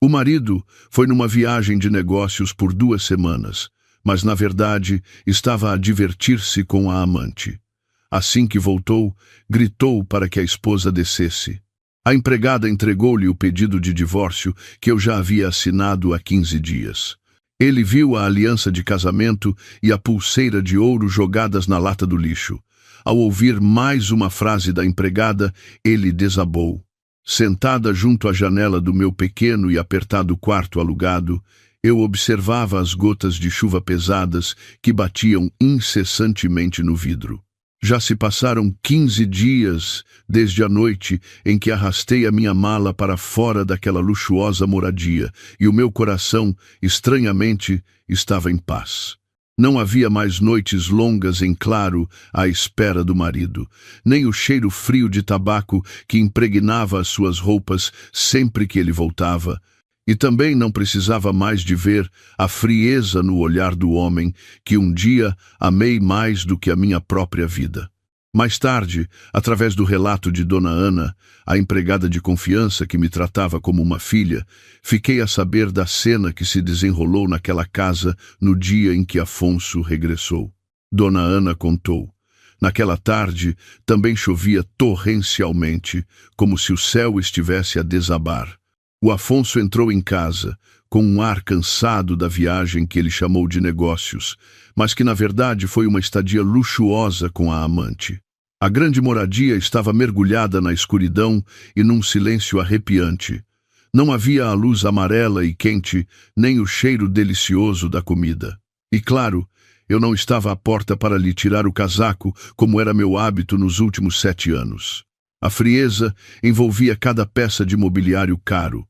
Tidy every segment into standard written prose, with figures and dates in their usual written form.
O marido foi numa viagem de negócios por 2 semanas, mas na verdade estava a divertir-se com a amante. Assim que voltou, gritou para que a esposa descesse. A empregada entregou-lhe o pedido de divórcio que eu já havia assinado há 15 dias. Ele viu a aliança de casamento e a pulseira de ouro jogadas na lata do lixo. Ao ouvir mais uma frase da empregada, ele desabou. Sentada junto à janela do meu pequeno e apertado quarto alugado, eu observava as gotas de chuva pesadas que batiam incessantemente no vidro. Já se passaram 15 dias desde a noite em que arrastei a minha mala para fora daquela luxuosa moradia, e o meu coração, estranhamente, estava em paz. Não havia mais noites longas em claro à espera do marido, nem o cheiro frio de tabaco que impregnava as suas roupas sempre que ele voltava, e também não precisava mais de ver a frieza no olhar do homem que um dia amei mais do que a minha própria vida. Mais tarde, através do relato de Dona Ana, a empregada de confiança que me tratava como uma filha, fiquei a saber da cena que se desenrolou naquela casa no dia em que Afonso regressou. Dona Ana contou. Naquela tarde, também chovia torrencialmente, como se o céu estivesse a desabar. O Afonso entrou em casa, com um ar cansado da viagem que ele chamou de negócios, mas que na verdade foi uma estadia luxuosa com a amante. A grande moradia estava mergulhada na escuridão e num silêncio arrepiante. Não havia a luz amarela e quente, nem o cheiro delicioso da comida. E claro, eu não estava à porta para lhe tirar o casaco, como era meu hábito nos últimos 7 anos. A frieza envolvia cada peça de mobiliário caro.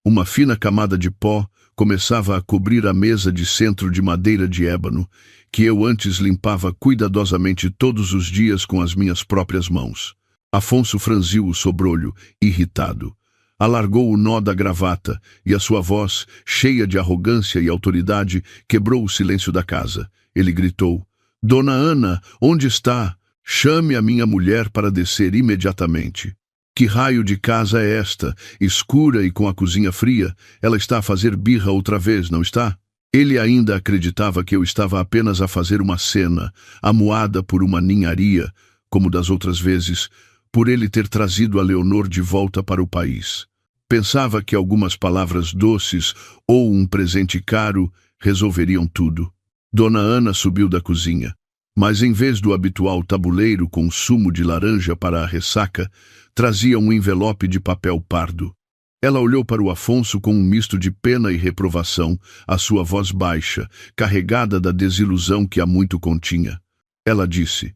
Uma fina camada de pó começava a cobrir a mesa de centro de madeira de ébano, que eu antes limpava cuidadosamente todos os dias com as minhas próprias mãos. Afonso franziu o sobrolho, irritado. Alargou o nó da gravata e a sua voz, cheia de arrogância e autoridade, quebrou o silêncio da casa. Ele gritou: "Dona Ana, onde está? Chame a minha mulher para descer imediatamente." "Que raio de casa é esta, escura e com a cozinha fria? Ela está a fazer birra outra vez, não está?" Ele ainda acreditava que eu estava apenas a fazer uma cena, amuada por uma ninharia, como das outras vezes, por ele ter trazido a Leonor de volta para o país. Pensava que algumas palavras doces ou um presente caro resolveriam tudo. Dona Ana subiu da cozinha, mas em vez do habitual tabuleiro com sumo de laranja para a ressaca, trazia um envelope de papel pardo. Ela olhou para o Afonso com um misto de pena e reprovação, a sua voz baixa, carregada da desilusão que há muito continha. Ela disse: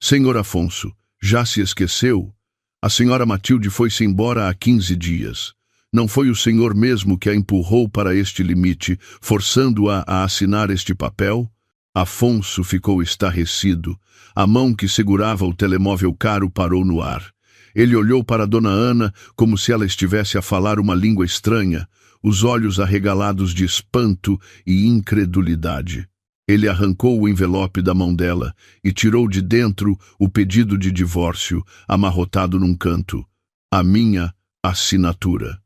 "Senhor Afonso, já se esqueceu? A senhora Matilde foi-se embora há 15 dias. Não foi o senhor mesmo que a empurrou para este limite, forçando-a a assinar este papel?" Afonso ficou estarrecido. A mão que segurava o telemóvel caro parou no ar. Ele olhou para Dona Ana como se ela estivesse a falar uma língua estranha, os olhos arregalados de espanto e incredulidade. Ele arrancou o envelope da mão dela e tirou de dentro o pedido de divórcio, amarrotado num canto. A minha assinatura.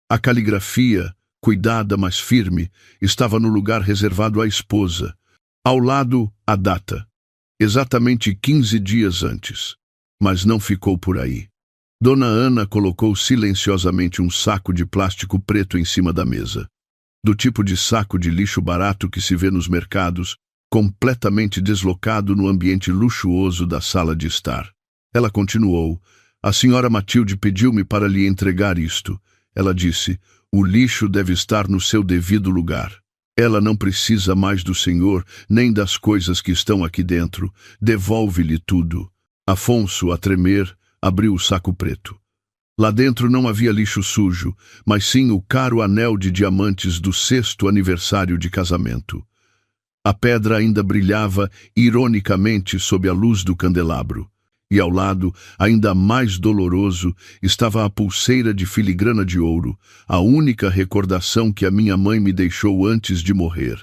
A caligrafia, cuidada mas firme, estava no lugar reservado à esposa. Ao lado, a data. Exatamente 15 dias antes. Mas não ficou por aí. Dona Ana colocou silenciosamente um saco de plástico preto em cima da mesa. Do tipo de saco de lixo barato que se vê nos mercados, completamente deslocado no ambiente luxuoso da sala de estar. Ela continuou: "A senhora Matilde pediu-me para lhe entregar isto." Ela disse: "O lixo deve estar no seu devido lugar. Ela não precisa mais do senhor, nem das coisas que estão aqui dentro. Devolve-lhe tudo." Afonso, a tremer, abriu o saco preto. Lá dentro não havia lixo sujo, mas sim o caro anel de diamantes do 6º aniversário de casamento. A pedra ainda brilhava ironicamente sob a luz do candelabro. E ao lado, ainda mais doloroso, estava a pulseira de filigrana de ouro, a única recordação que a minha mãe me deixou antes de morrer.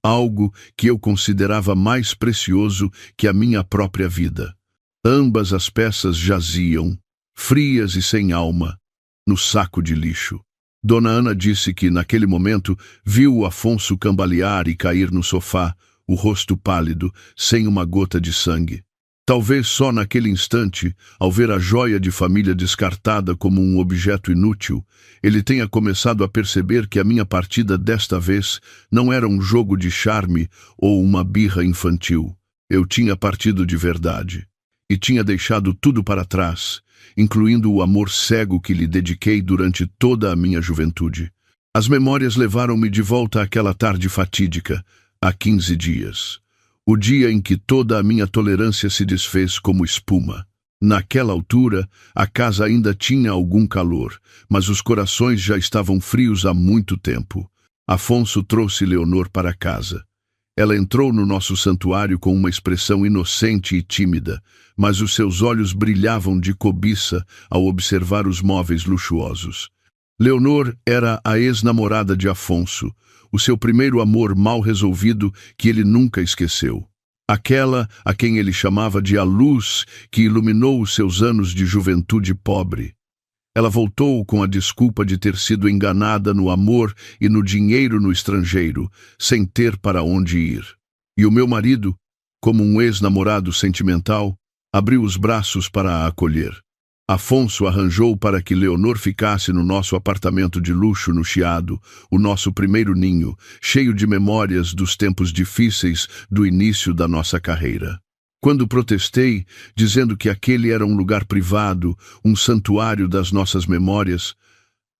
Algo que eu considerava mais precioso que a minha própria vida. Ambas as peças jaziam, frias e sem alma, no saco de lixo. Dona Ana disse que, naquele momento, viu o Afonso cambalear e cair no sofá, o rosto pálido, sem uma gota de sangue. Talvez só naquele instante, ao ver a joia de família descartada como um objeto inútil, ele tenha começado a perceber que a minha partida desta vez não era um jogo de charme ou uma birra infantil. Eu tinha partido de verdade. E tinha deixado tudo para trás, incluindo o amor cego que lhe dediquei durante toda a minha juventude. As memórias levaram-me de volta àquela tarde fatídica, há 15 dias. O dia em que toda a minha tolerância se desfez como espuma. Naquela altura, a casa ainda tinha algum calor, mas os corações já estavam frios há muito tempo. Afonso trouxe Leonor para casa. Ela entrou no nosso santuário com uma expressão inocente e tímida, mas os seus olhos brilhavam de cobiça ao observar os móveis luxuosos. Leonor era a ex-namorada de Afonso, o seu primeiro amor mal resolvido que ele nunca esqueceu. Aquela a quem ele chamava de a luz que iluminou os seus anos de juventude pobre. Ela voltou com a desculpa de ter sido enganada no amor e no dinheiro no estrangeiro, sem ter para onde ir. E o meu marido, como um ex-namorado sentimental, abriu os braços para a acolher. Afonso arranjou para que Leonor ficasse no nosso apartamento de luxo no Chiado, o nosso primeiro ninho, cheio de memórias dos tempos difíceis do início da nossa carreira. Quando protestei, dizendo que aquele era um lugar privado, um santuário das nossas memórias,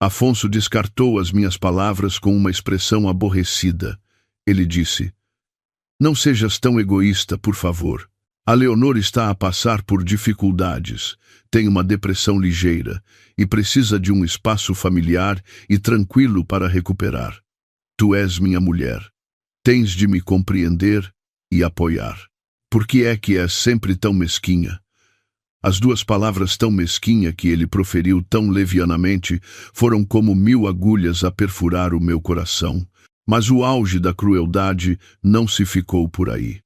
Afonso descartou as minhas palavras com uma expressão aborrecida. Ele disse: "Não sejas tão egoísta, por favor. A Leonor está a passar por dificuldades, tem uma depressão ligeira e precisa de um espaço familiar e tranquilo para recuperar. Tu és minha mulher. Tens de me compreender e apoiar. Por que é que és sempre tão mesquinha?" As duas palavras tão mesquinha que ele proferiu tão levianamente foram como 1000 agulhas a perfurar o meu coração. Mas o auge da crueldade não se ficou por aí.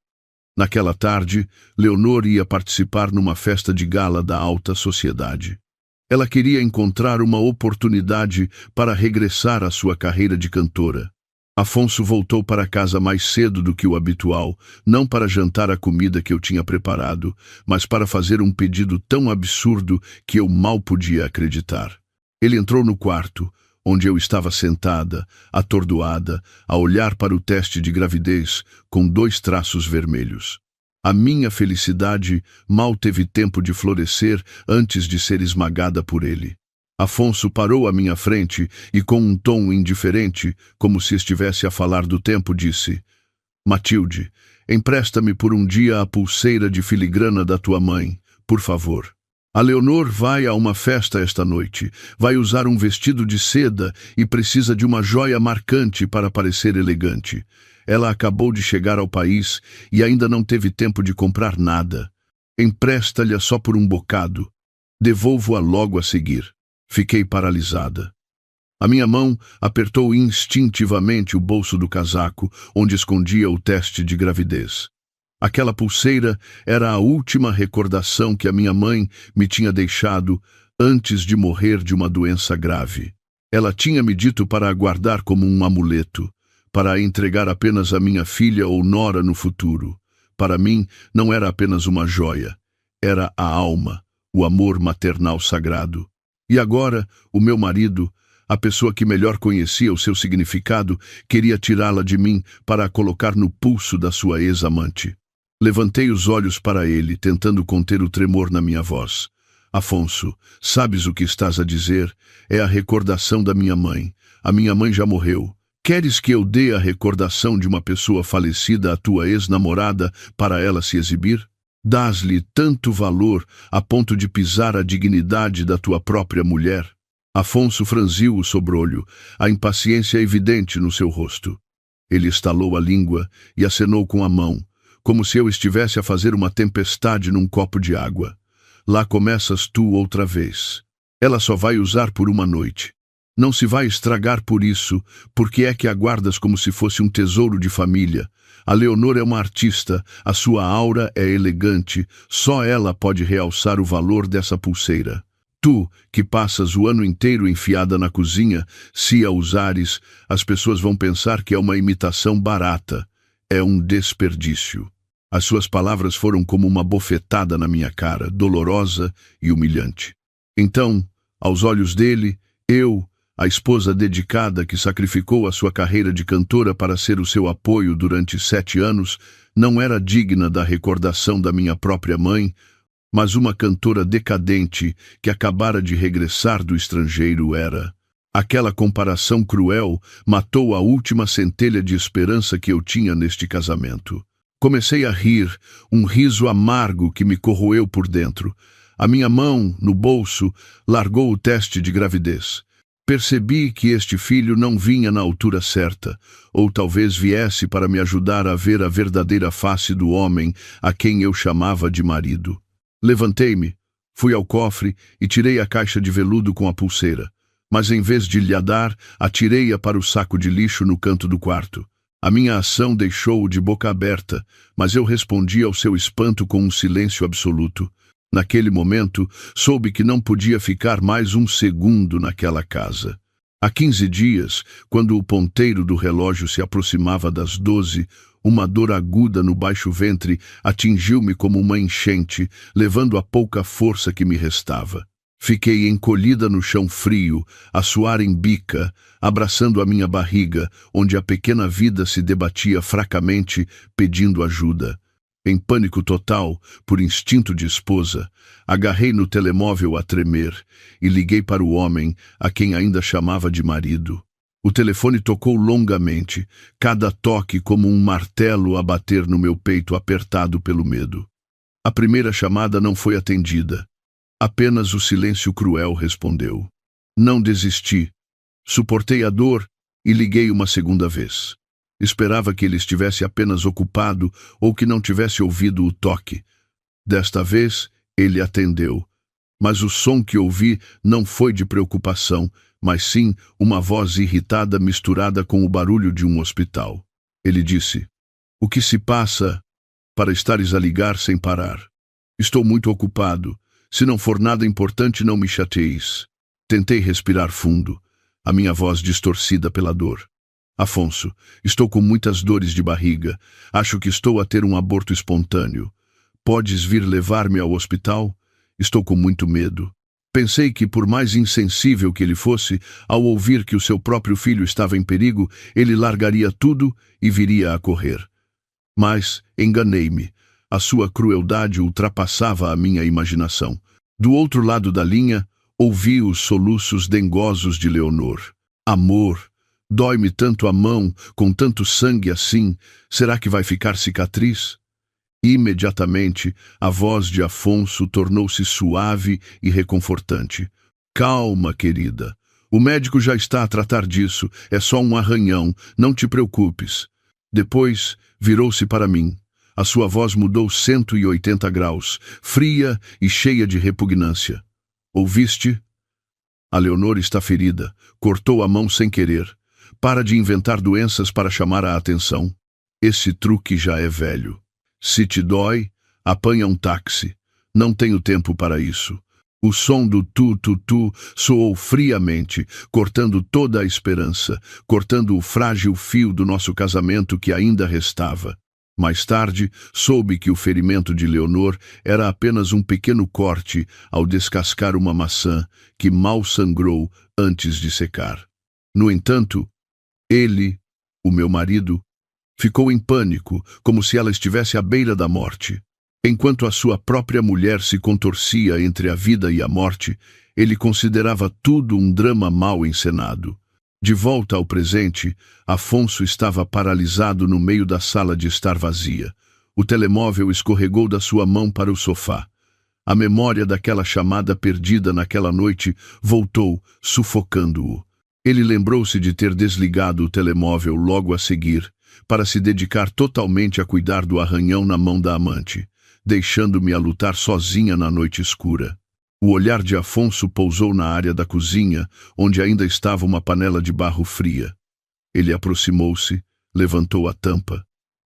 Naquela tarde, Leonor ia participar numa festa de gala da alta sociedade. Ela queria encontrar uma oportunidade para regressar à sua carreira de cantora. Afonso voltou para casa mais cedo do que o habitual, não para jantar a comida que eu tinha preparado, mas para fazer um pedido tão absurdo que eu mal podia acreditar. Ele entrou no quarto, onde eu estava sentada, atordoada, a olhar para o teste de gravidez com 2 traços vermelhos. A minha felicidade mal teve tempo de florescer antes de ser esmagada por ele. Afonso parou à minha frente e, com um tom indiferente, como se estivesse a falar do tempo, disse: "Matilde, empresta-me por um dia a pulseira de filigrana da tua mãe, por favor. A Leonor vai a uma festa esta noite, vai usar um vestido de seda e precisa de uma joia marcante para parecer elegante. Ela acabou de chegar ao país e ainda não teve tempo de comprar nada. Empresta-lhe só por um bocado. Devolvo-a logo a seguir." Fiquei paralisada. A minha mão apertou instintivamente o bolso do casaco, onde escondia o teste de gravidez. Aquela pulseira era a última recordação que a minha mãe me tinha deixado antes de morrer de uma doença grave. Ela tinha me dito para a guardar como um amuleto, para a entregar apenas à minha filha ou nora no futuro. Para mim, não era apenas uma joia, era a alma, o amor maternal sagrado. E agora, o meu marido, a pessoa que melhor conhecia o seu significado, queria tirá-la de mim para a colocar no pulso da sua ex-amante. Levantei os olhos para ele, tentando conter o tremor na minha voz. "Afonso, sabes o que estás a dizer? É a recordação da minha mãe. A minha mãe já morreu. Queres que eu dê a recordação de uma pessoa falecida à tua ex-namorada para ela se exibir? Dás-lhe tanto valor a ponto de pisar a dignidade da tua própria mulher?" Afonso franziu o sobrolho, a impaciência evidente no seu rosto. Ele estalou a língua e acenou com a mão, como se eu estivesse a fazer uma tempestade num copo de água. "Lá começas tu outra vez. Ela só vai usar por uma noite. Não se vai estragar por isso, porque é que a guardas como se fosse um tesouro de família. A Leonor é uma artista, a sua aura é elegante, só ela pode realçar o valor dessa pulseira. Tu, que passas o ano inteiro enfiada na cozinha, se a usares, as pessoas vão pensar que é uma imitação barata. É um desperdício. As suas palavras foram como uma bofetada na minha cara, dolorosa e humilhante. Então, aos olhos dele, eu, a esposa dedicada que sacrificou a sua carreira de cantora para ser o seu apoio durante 7 anos, não era digna da recordação da minha própria mãe, mas uma cantora decadente que acabara de regressar do estrangeiro era. Aquela comparação cruel matou a última centelha de esperança que eu tinha neste casamento. Comecei a rir, um riso amargo que me corroeu por dentro. A minha mão, no bolso, largou o teste de gravidez. Percebi que este filho não vinha na altura certa, ou talvez viesse para me ajudar a ver a verdadeira face do homem a quem eu chamava de marido. Levantei-me, fui ao cofre e tirei a caixa de veludo com a pulseira, mas em vez de lhe a dar, atirei-a para o saco de lixo no canto do quarto. A minha ação deixou-o de boca aberta, mas eu respondi ao seu espanto com um silêncio absoluto. Naquele momento, soube que não podia ficar mais um segundo naquela casa. Há 15 dias, quando o ponteiro do relógio se aproximava das 12, uma dor aguda no baixo ventre atingiu-me como uma enchente, levando a pouca força que me restava. Fiquei encolhida no chão frio, a suar em bica, abraçando a minha barriga, onde a pequena vida se debatia fracamente, pedindo ajuda. Em pânico total, por instinto de esposa, agarrei no telemóvel a tremer e liguei para o homem, a quem ainda chamava de marido. O telefone tocou longamente, cada toque como um martelo a bater no meu peito apertado pelo medo. A primeira chamada não foi atendida. Apenas o silêncio cruel respondeu. Não desisti. Suportei a dor e liguei uma segunda vez. Esperava que ele estivesse apenas ocupado ou que não tivesse ouvido o toque. Desta vez, ele atendeu. Mas o som que ouvi não foi de preocupação, mas sim uma voz irritada misturada com o barulho de um hospital. Ele disse: "O que se passa para estares a ligar sem parar? Estou muito ocupado. Se não for nada importante, não me chateis." Tentei respirar fundo, a minha voz distorcida pela dor. "Afonso, estou com muitas dores de barriga. Acho que estou a ter um aborto espontâneo. Podes vir levar-me ao hospital? Estou com muito medo." Pensei que, por mais insensível que ele fosse, ao ouvir que o seu próprio filho estava em perigo, ele largaria tudo e viria a correr. Mas enganei-me. A sua crueldade ultrapassava a minha imaginação. Do outro lado da linha, ouvi os soluços dengosos de Leonor. "Amor, dói-me tanto a mão, com tanto sangue assim. Será que vai ficar cicatriz?" Imediatamente, a voz de Afonso tornou-se suave e reconfortante. "Calma, querida. O médico já está a tratar disso. É só um arranhão. Não te preocupes." Depois, virou-se para mim. A sua voz mudou 180 graus, fria e cheia de repugnância. "Ouviste? A Leonor está ferida. Cortou a mão sem querer. Para de inventar doenças para chamar a atenção. Esse truque já é velho. Se te dói, apanha um táxi. Não tenho tempo para isso." O som do tu-tu-tu soou friamente, cortando toda a esperança, cortando o frágil fio do nosso casamento que ainda restava. Mais tarde, soube que o ferimento de Leonor era apenas um pequeno corte ao descascar uma maçã que mal sangrou antes de secar. No entanto, ele, o meu marido, ficou em pânico, como se ela estivesse à beira da morte. Enquanto a sua própria mulher se contorcia entre a vida e a morte, ele considerava tudo um drama mal encenado. De volta ao presente, Afonso estava paralisado no meio da sala de estar vazia. O telemóvel escorregou da sua mão para o sofá. A memória daquela chamada perdida naquela noite voltou, sufocando-o. Ele lembrou-se de ter desligado o telemóvel logo a seguir, para se dedicar totalmente a cuidar do arranhão na mão da amante, deixando-me a lutar sozinha na noite escura. O olhar de Afonso pousou na área da cozinha, onde ainda estava uma panela de barro fria. Ele aproximou-se, levantou a tampa.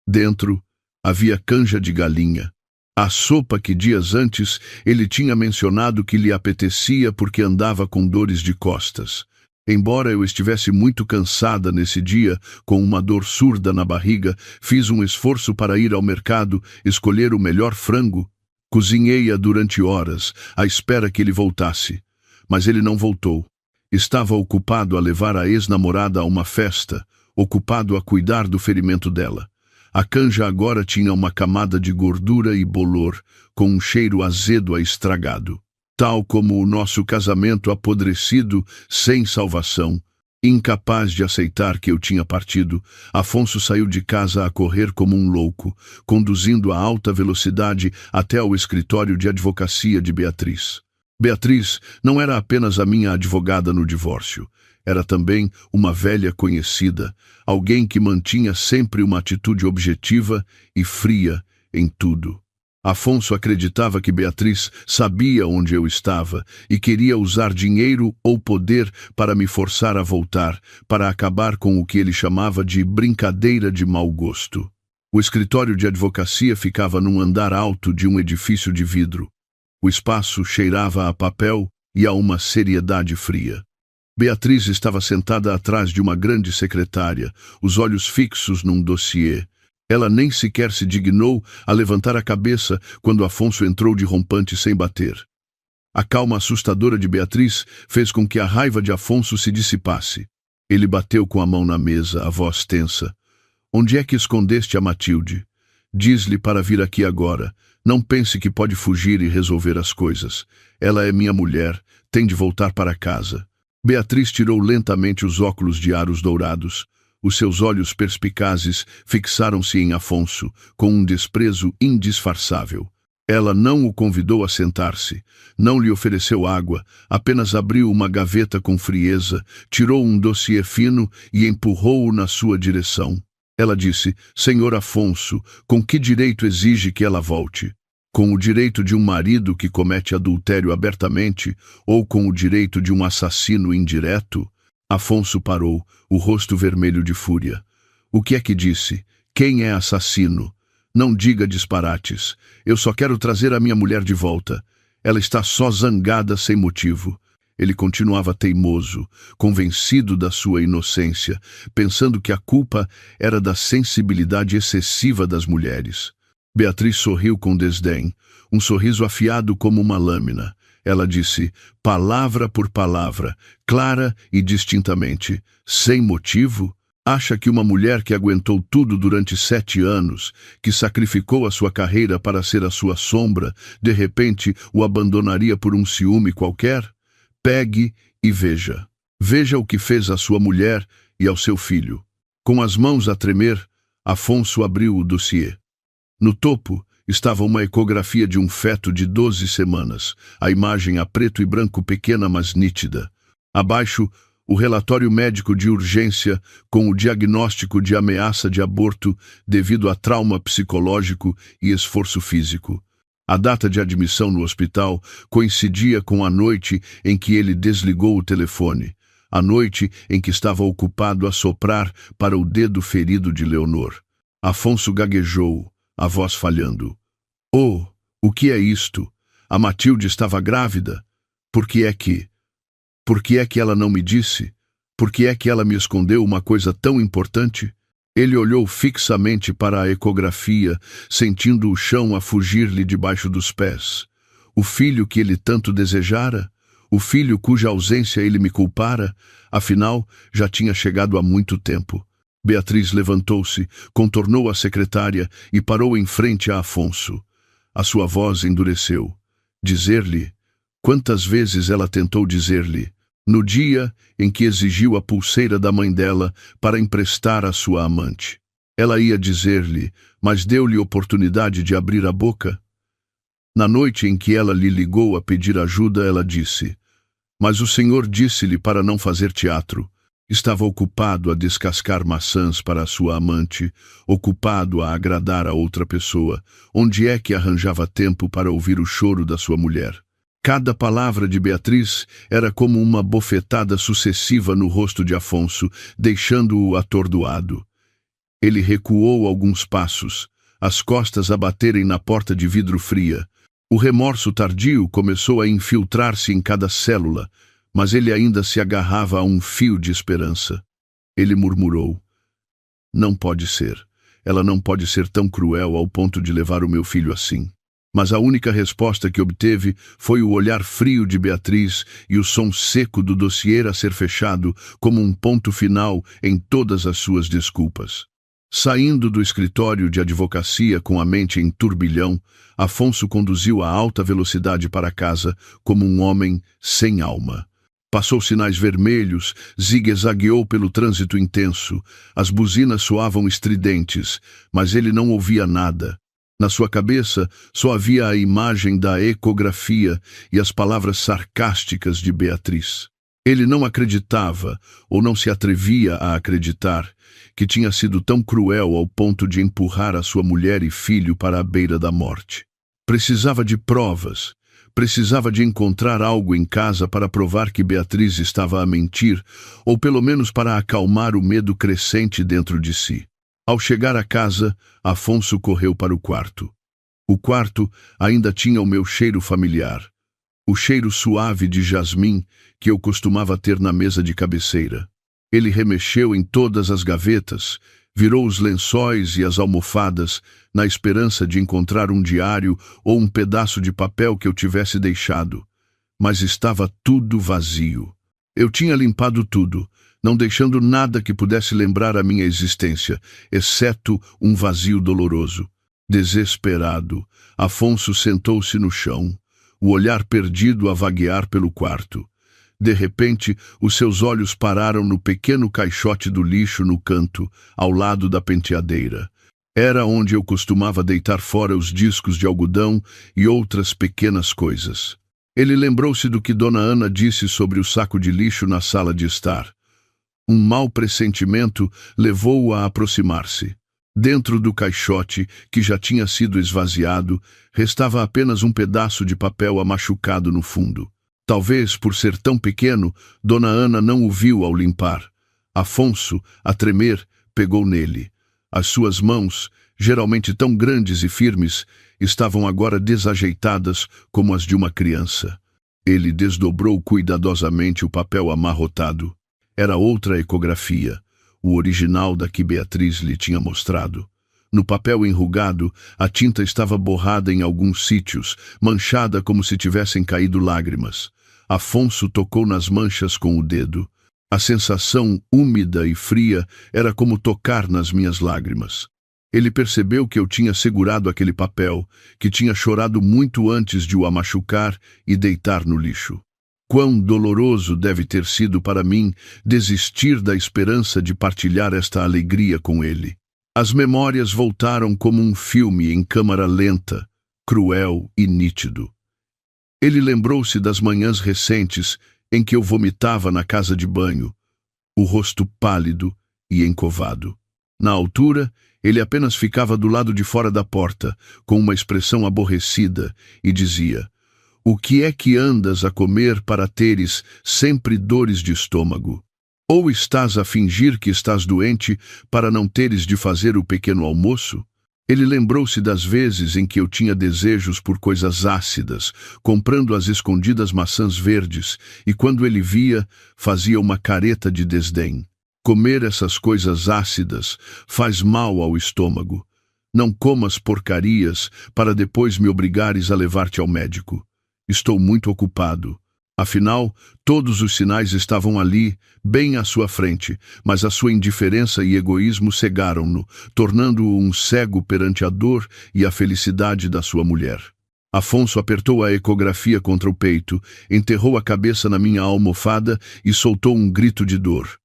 Dentro havia canja de galinha. A sopa que dias antes ele tinha mencionado que lhe apetecia porque andava com dores de costas. Embora eu estivesse muito cansada nesse dia, com uma dor surda na barriga, fiz um esforço para ir ao mercado, escolher o melhor frango. Cozinhei-a durante horas, à espera que ele voltasse. Mas ele não voltou. Estava ocupado a levar a ex-namorada a uma festa, ocupado a cuidar do ferimento dela. A canja agora tinha uma camada de gordura e bolor, com um cheiro azedo a estragado. Tal como o nosso casamento apodrecido, sem salvação. Incapaz de aceitar que eu tinha partido, Afonso saiu de casa a correr como um louco, conduzindo a alta velocidade até ao escritório de advocacia de Beatriz. Beatriz não era apenas a minha advogada no divórcio. Era também uma velha conhecida, alguém que mantinha sempre uma atitude objetiva e fria em tudo. Afonso acreditava que Beatriz sabia onde eu estava e queria usar dinheiro ou poder para me forçar a voltar, para acabar com o que ele chamava de brincadeira de mau gosto. O escritório de advocacia ficava num andar alto de um edifício de vidro. O espaço cheirava a papel e a uma seriedade fria. Beatriz estava sentada atrás de uma grande secretária, os olhos fixos num dossiê. Ela nem sequer se dignou a levantar a cabeça quando Afonso entrou de rompante sem bater. A calma assustadora de Beatriz fez com que a raiva de Afonso se dissipasse. Ele bateu com a mão na mesa, a voz tensa. "Onde é que escondeste a Matilde? Diz-lhe para vir aqui agora. Não pense que pode fugir e resolver as coisas. Ela é minha mulher, tem de voltar para casa." Beatriz tirou lentamente os óculos de aros dourados. Os seus olhos perspicazes fixaram-se em Afonso, com um desprezo indisfarçável. Ela não o convidou a sentar-se, não lhe ofereceu água, apenas abriu uma gaveta com frieza, tirou um dossiê fino e empurrou-o na sua direção. Ela disse: "Senhor Afonso, com que direito exige que ela volte? Com o direito de um marido que comete adultério abertamente ou com o direito de um assassino indireto?" Afonso parou, o rosto vermelho de fúria. "O que é que disse? Quem é assassino? Não diga disparates. Eu só quero trazer a minha mulher de volta. Ela está só zangada sem motivo." Ele continuava teimoso, convencido da sua inocência, pensando que a culpa era da sensibilidade excessiva das mulheres. Beatriz sorriu com desdém, um sorriso afiado como uma lâmina. Ela disse, palavra por palavra, clara e distintamente: "Sem motivo? Acha que uma mulher que aguentou tudo durante 7 anos, que sacrificou a sua carreira para ser a sua sombra, de repente o abandonaria por um ciúme qualquer? Pegue e veja. Veja o que fez à sua mulher e ao seu filho." Com as mãos a tremer, Afonso abriu o dossiê. No topo estava uma ecografia de um feto de 12 semanas, a imagem a preto e branco pequena, mas nítida. Abaixo, o relatório médico de urgência com o diagnóstico de ameaça de aborto devido a trauma psicológico e esforço físico. A data de admissão no hospital coincidia com a noite em que ele desligou o telefone, a noite em que estava ocupado a soprar para o dedo ferido de Leonor. Afonso gaguejou, a voz falhando. "Oh, o que é isto? A Matilde estava grávida? Por que é que ela não me disse? Por que é que ela me escondeu uma coisa tão importante?" Ele olhou fixamente para a ecografia, sentindo o chão a fugir-lhe debaixo dos pés. O filho que ele tanto desejara? O filho cuja ausência ele me culpara? Afinal, já tinha chegado há muito tempo. Beatriz levantou-se, contornou a secretária e parou em frente a Afonso. A sua voz endureceu. Dizer-lhe? Quantas vezes ela tentou dizer-lhe? No dia em que exigiu a pulseira da mãe dela para emprestar à sua amante. Ela ia dizer-lhe, mas deu-lhe oportunidade de abrir a boca. Na noite em que ela lhe ligou a pedir ajuda, ela disse, mas o senhor disse-lhe para não fazer teatro. Estava ocupado a descascar maçãs para a sua amante, ocupado a agradar a outra pessoa. Onde é que arranjava tempo para ouvir o choro da sua mulher? Cada palavra de Beatriz era como uma bofetada sucessiva no rosto de Afonso, deixando-o atordoado. Ele recuou alguns passos. as costas a baterem na porta de vidro fria. O remorso tardio começou a infiltrar-se em cada célula, mas ele ainda se agarrava a um fio de esperança. Ele murmurou: "Não pode ser. Ela não pode ser tão cruel ao ponto de levar o meu filho assim." Mas a única resposta que obteve foi o olhar frio de Beatriz e o som seco do dossiê a ser fechado como um ponto final em todas as suas desculpas. Saindo do escritório de advocacia com a mente em turbilhão, Afonso conduziu a alta velocidade para casa como um homem sem alma. Passou sinais vermelhos, zigue-zagueou pelo trânsito intenso. As buzinas soavam estridentes, mas ele não ouvia nada. Na sua cabeça só havia a imagem da ecografia e as palavras sarcásticas de Beatriz. Ele não acreditava, ou não se atrevia a acreditar, que tinha sido tão cruel ao ponto de empurrar a sua mulher e filho para a beira da morte. Precisava de provas, precisava de encontrar algo em casa para provar que Beatriz estava a mentir, ou pelo menos para acalmar o medo crescente dentro de si. Ao chegar à casa, Afonso correu para o quarto. O quarto ainda tinha o meu cheiro familiar, o cheiro suave de jasmim que eu costumava ter na mesa de cabeceira. Ele remexeu em todas as gavetas, virou os lençóis e as almofadas, na esperança de encontrar um diário ou um pedaço de papel que eu tivesse deixado. Mas estava tudo vazio. Eu tinha limpado tudo, não deixando nada que pudesse lembrar a minha existência, exceto um vazio doloroso. Desesperado, Afonso sentou-se no chão, o olhar perdido a vaguear pelo quarto. De repente, os seus olhos pararam no pequeno caixote do lixo no canto, ao lado da penteadeira. Era onde eu costumava deitar fora os discos de algodão e outras pequenas coisas. Ele lembrou-se do que Dona Ana disse sobre o saco de lixo na sala de estar. Um mau pressentimento levou-o a aproximar-se. Dentro do caixote, que já tinha sido esvaziado, restava apenas um pedaço de papel amachucado no fundo. Talvez, por ser tão pequeno, Dona Ana não o viu ao limpar. Afonso, a tremer, pegou nele. As suas mãos, geralmente tão grandes e firmes, estavam agora desajeitadas como as de uma criança. Ele desdobrou cuidadosamente o papel amarrotado. Era outra ecografia, o original da que Beatriz lhe tinha mostrado. No papel enrugado, a tinta estava borrada em alguns sítios, manchada como se tivessem caído lágrimas. Afonso tocou nas manchas com o dedo. A sensação úmida e fria era como tocar nas minhas lágrimas. Ele percebeu que eu tinha segurado aquele papel, que tinha chorado muito antes de o machucar e deitar no lixo. Quão doloroso deve ter sido para mim desistir da esperança de partilhar esta alegria com ele. As memórias voltaram como um filme em câmara lenta, cruel e nítido. Ele lembrou-se das manhãs recentes em que eu vomitava na casa de banho, o rosto pálido e encovado. Na altura, ele apenas ficava do lado de fora da porta, com uma expressão aborrecida, e dizia: "O que é que andas a comer para teres sempre dores de estômago? Ou estás a fingir que estás doente para não teres de fazer o pequeno almoço?" Ele lembrou-se das vezes em que eu tinha desejos por coisas ácidas, comprando às escondidas maçãs verdes, e quando ele via, fazia uma careta de desdém. Comer essas coisas ácidas faz mal ao estômago. Não comas porcarias para depois me obrigares a levar-te ao médico. Estou muito ocupado. Afinal, todos os sinais estavam ali, bem à sua frente, mas a sua indiferença e egoísmo cegaram-no, tornando-o um cego perante a dor e a felicidade da sua mulher. Afonso apertou a ecografia contra o peito, enterrou a cabeça na minha almofada e soltou um grito de dor.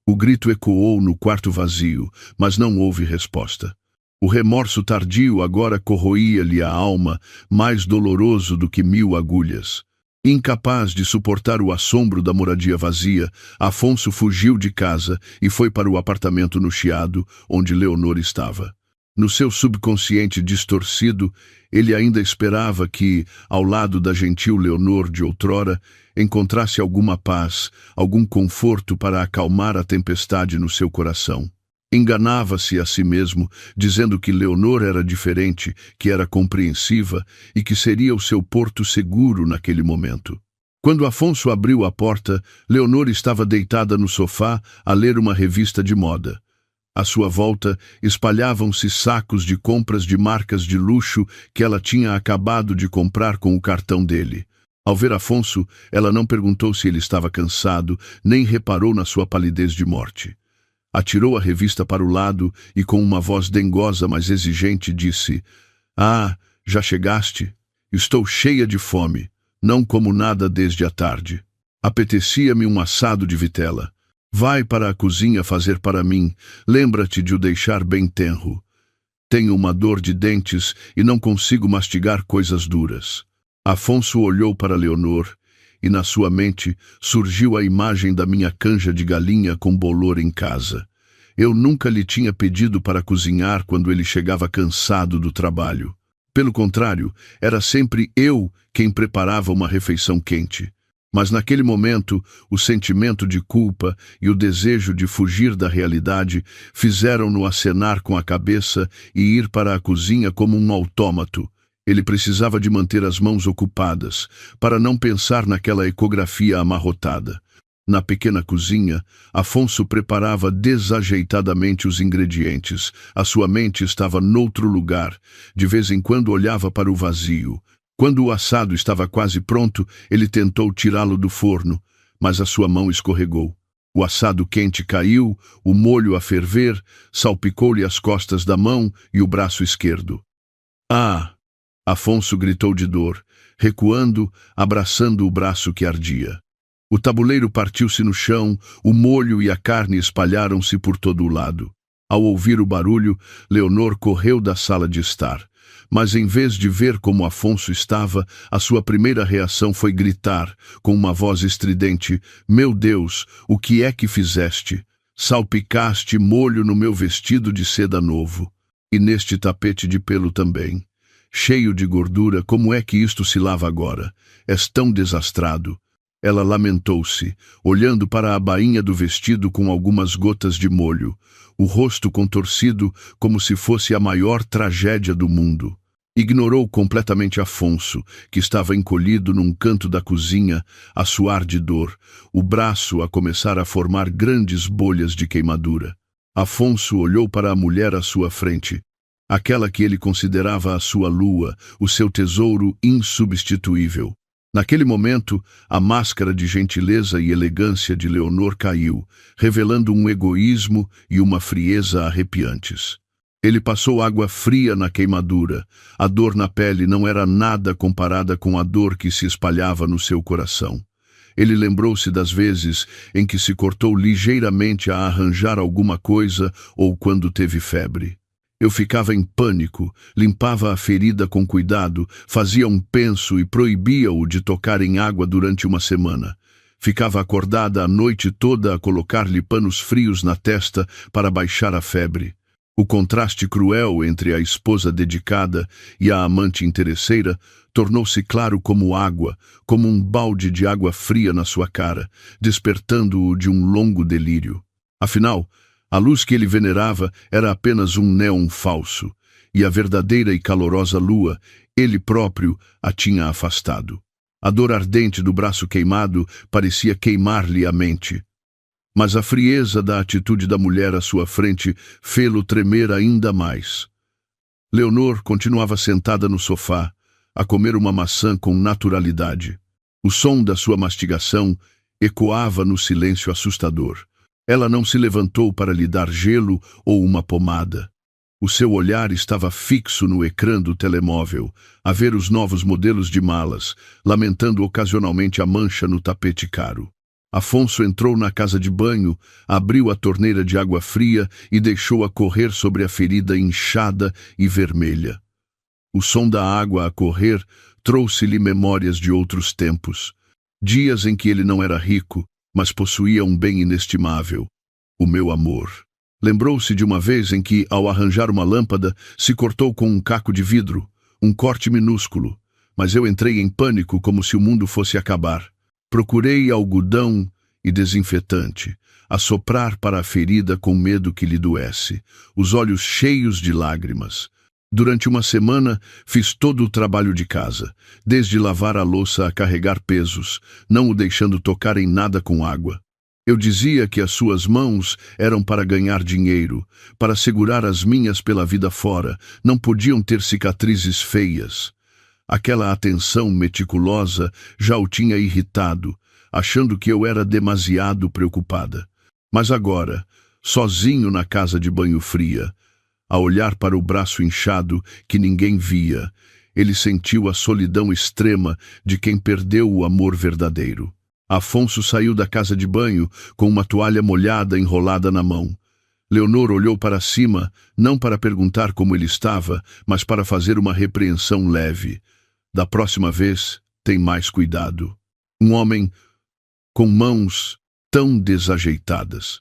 O grito ecoou no quarto vazio, mas não houve resposta. O remorso tardio agora corroía-lhe a alma, mais doloroso do que 1000 agulhas. Incapaz de suportar o assombro da moradia vazia, Afonso fugiu de casa e foi para o apartamento no Chiado, onde Leonor estava. No seu subconsciente distorcido, ele ainda esperava que, ao lado da gentil Leonor de outrora, encontrasse alguma paz, algum conforto para acalmar a tempestade no seu coração. Enganava-se a si mesmo, dizendo que Leonor era diferente, que era compreensiva e que seria o seu porto seguro naquele momento. Quando Afonso abriu a porta, Leonor estava deitada no sofá a ler uma revista de moda. À sua volta, espalhavam-se sacos de compras de marcas de luxo que ela tinha acabado de comprar com o cartão dele. Ao ver Afonso, ela não perguntou se ele estava cansado, nem reparou na sua palidez de morte. Atirou a revista para o lado e, com uma voz dengosa, mas exigente, disse: "Ah, já chegaste? Estou cheia de fome. Não como nada desde a tarde. Apetecia-me um assado de vitela. Vai para a cozinha fazer para mim. Lembra-te de o deixar bem tenro. Tenho uma dor de dentes e não consigo mastigar coisas duras." Afonso olhou para Leonor e na sua mente surgiu a imagem da minha canja de galinha com bolor em casa. Eu nunca lhe tinha pedido para cozinhar quando ele chegava cansado do trabalho. Pelo contrário, era sempre eu quem preparava uma refeição quente. Mas naquele momento, o sentimento de culpa e o desejo de fugir da realidade fizeram-no acenar com a cabeça e ir para a cozinha como um autômato. Ele precisava de manter as mãos ocupadas, para não pensar naquela ecografia amarrotada. Na pequena cozinha, Afonso preparava desajeitadamente os ingredientes. A sua mente estava noutro lugar. De vez em quando olhava para o vazio. Quando o assado estava quase pronto, ele tentou tirá-lo do forno, mas a sua mão escorregou. O assado quente caiu, o molho a ferver, salpicou-lhe as costas da mão e o braço esquerdo. "Ah!" Afonso gritou de dor, recuando, abraçando o braço que ardia. O tabuleiro partiu-se no chão, o molho e a carne espalharam-se por todo o lado. Ao ouvir o barulho, Leonor correu da sala de estar. Mas em vez de ver como Afonso estava, a sua primeira reação foi gritar, com uma voz estridente: "Meu Deus, o que é que fizeste? Salpicaste molho no meu vestido de seda novo. E neste tapete de pelo também. Cheio de gordura, como é que isto se lava agora? És tão desastrado." Ela lamentou-se, olhando para a bainha do vestido com algumas gotas de molho, o rosto contorcido como se fosse a maior tragédia do mundo. Ignorou completamente Afonso, que estava encolhido num canto da cozinha, a suar de dor, o braço a começar a formar grandes bolhas de queimadura. Afonso olhou para a mulher à sua frente, aquela que ele considerava a sua lua, o seu tesouro insubstituível. Naquele momento, a máscara de gentileza e elegância de Leonor caiu, revelando um egoísmo e uma frieza arrepiantes. Ele passou água fria na queimadura. A dor na pele não era nada comparada com a dor que se espalhava no seu coração. Ele lembrou-se das vezes em que se cortou ligeiramente a arranjar alguma coisa ou quando teve febre. Eu ficava em pânico, limpava a ferida com cuidado, fazia um penso e proibia-o de tocar em água durante uma semana. Ficava acordada a noite toda a colocar-lhe panos frios na testa para baixar a febre. O contraste cruel entre a esposa dedicada e a amante interesseira tornou-se claro como água, como um balde de água fria na sua cara, despertando-o de um longo delírio. Afinal, a luz que ele venerava era apenas um néon falso, e a verdadeira e calorosa lua, ele próprio, a tinha afastado. A dor ardente do braço queimado parecia queimar-lhe a mente. Mas a frieza da atitude da mulher à sua frente fê-lo tremer ainda mais. Leonor continuava sentada no sofá, a comer uma maçã com naturalidade. O som da sua mastigação ecoava no silêncio assustador. Ela não se levantou para lhe dar gelo ou uma pomada. O seu olhar estava fixo no ecrã do telemóvel, a ver os novos modelos de malas, lamentando ocasionalmente a mancha no tapete caro. Afonso entrou na casa de banho, abriu a torneira de água fria e deixou-a correr sobre a ferida inchada e vermelha. O som da água a correr trouxe-lhe memórias de outros tempos, dias em que ele não era rico, mas possuía um bem inestimável, o meu amor. Lembrou-se de uma vez em que, ao arranjar uma lâmpada, se cortou com um caco de vidro, um corte minúsculo, mas eu entrei em pânico como se o mundo fosse acabar. Procurei algodão e desinfetante, a soprar para a ferida com medo que lhe doesse, os olhos cheios de lágrimas. Durante uma semana, fiz todo o trabalho de casa, desde lavar a louça a carregar pesos, não o deixando tocar em nada com água. Eu dizia que as suas mãos eram para ganhar dinheiro, para segurar as minhas pela vida fora, não podiam ter cicatrizes feias. Aquela atenção meticulosa já o tinha irritado, achando que eu era demasiado preocupada. Mas agora, sozinho na casa de banho fria, a olhar para o braço inchado que ninguém via, ele sentiu a solidão extrema de quem perdeu o amor verdadeiro. Afonso saiu da casa de banho com uma toalha molhada enrolada na mão. Leonor olhou para cima, não para perguntar como ele estava, mas para fazer uma repreensão leve. Da próxima vez, tem mais cuidado. Um homem com mãos tão desajeitadas.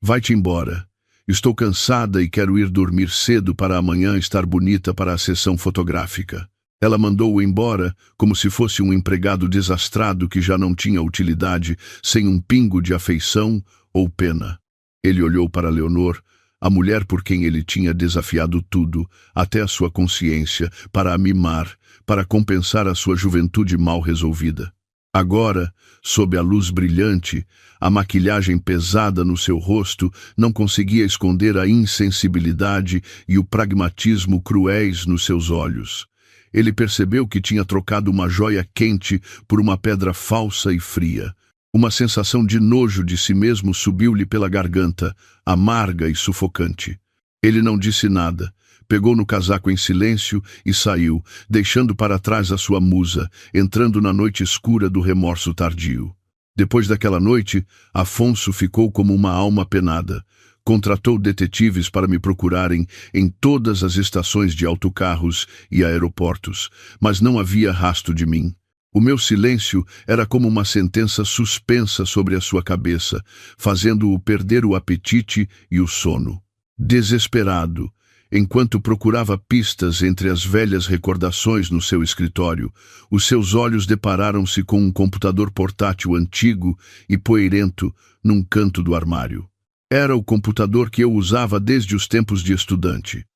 Vai-te embora. Estou cansada e quero ir dormir cedo para amanhã estar bonita para a sessão fotográfica. Ela mandou-o embora como se fosse um empregado desastrado que já não tinha utilidade, sem um pingo de afeição ou pena. Ele olhou para Leonor, a mulher por quem ele tinha desafiado tudo, até a sua consciência, para a mimar, para compensar a sua juventude mal resolvida. Agora, sob a luz brilhante, a maquilhagem pesada no seu rosto não conseguia esconder a insensibilidade e o pragmatismo cruéis nos seus olhos. Ele percebeu que tinha trocado uma joia quente por uma pedra falsa e fria. Uma sensação de nojo de si mesmo subiu-lhe pela garganta, amarga e sufocante. Ele não disse nada. Pegou no casaco em silêncio e saiu, deixando para trás a sua musa, entrando na noite escura do remorso tardio. Depois daquela noite, Afonso ficou como uma alma penada. Contratou detetives para me procurarem em todas as estações de autocarros e aeroportos, mas não havia rastro de mim. O meu silêncio era como uma sentença suspensa sobre a sua cabeça, fazendo-o perder o apetite e o sono. Desesperado, enquanto procurava pistas entre as velhas recordações no seu escritório, os seus olhos depararam-se com um computador portátil antigo e poeirento num canto do armário. Era o computador que eu usava desde os tempos de estudante.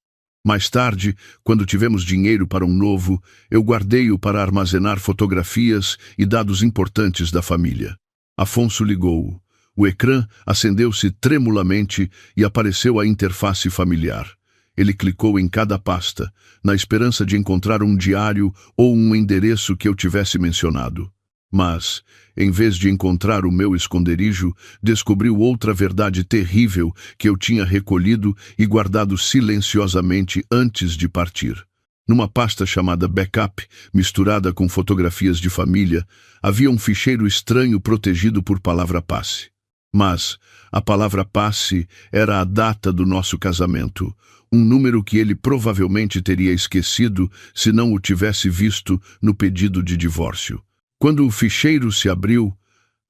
Mais tarde, quando tivemos dinheiro para um novo, eu guardei-o para armazenar fotografias e dados importantes da família. Afonso ligou-o. O ecrã acendeu-se tremulamente e apareceu a interface familiar. Ele clicou em cada pasta, na esperança de encontrar um diário ou um endereço que eu tivesse mencionado. Mas, em vez de encontrar o meu esconderijo, descobriu outra verdade terrível que eu tinha recolhido e guardado silenciosamente antes de partir. Numa pasta chamada Backup, misturada com fotografias de família, havia um ficheiro estranho protegido por palavra passe. Mas a palavra passe era a data do nosso casamento, um número que ele provavelmente teria esquecido se não o tivesse visto no pedido de divórcio. Quando o ficheiro se abriu,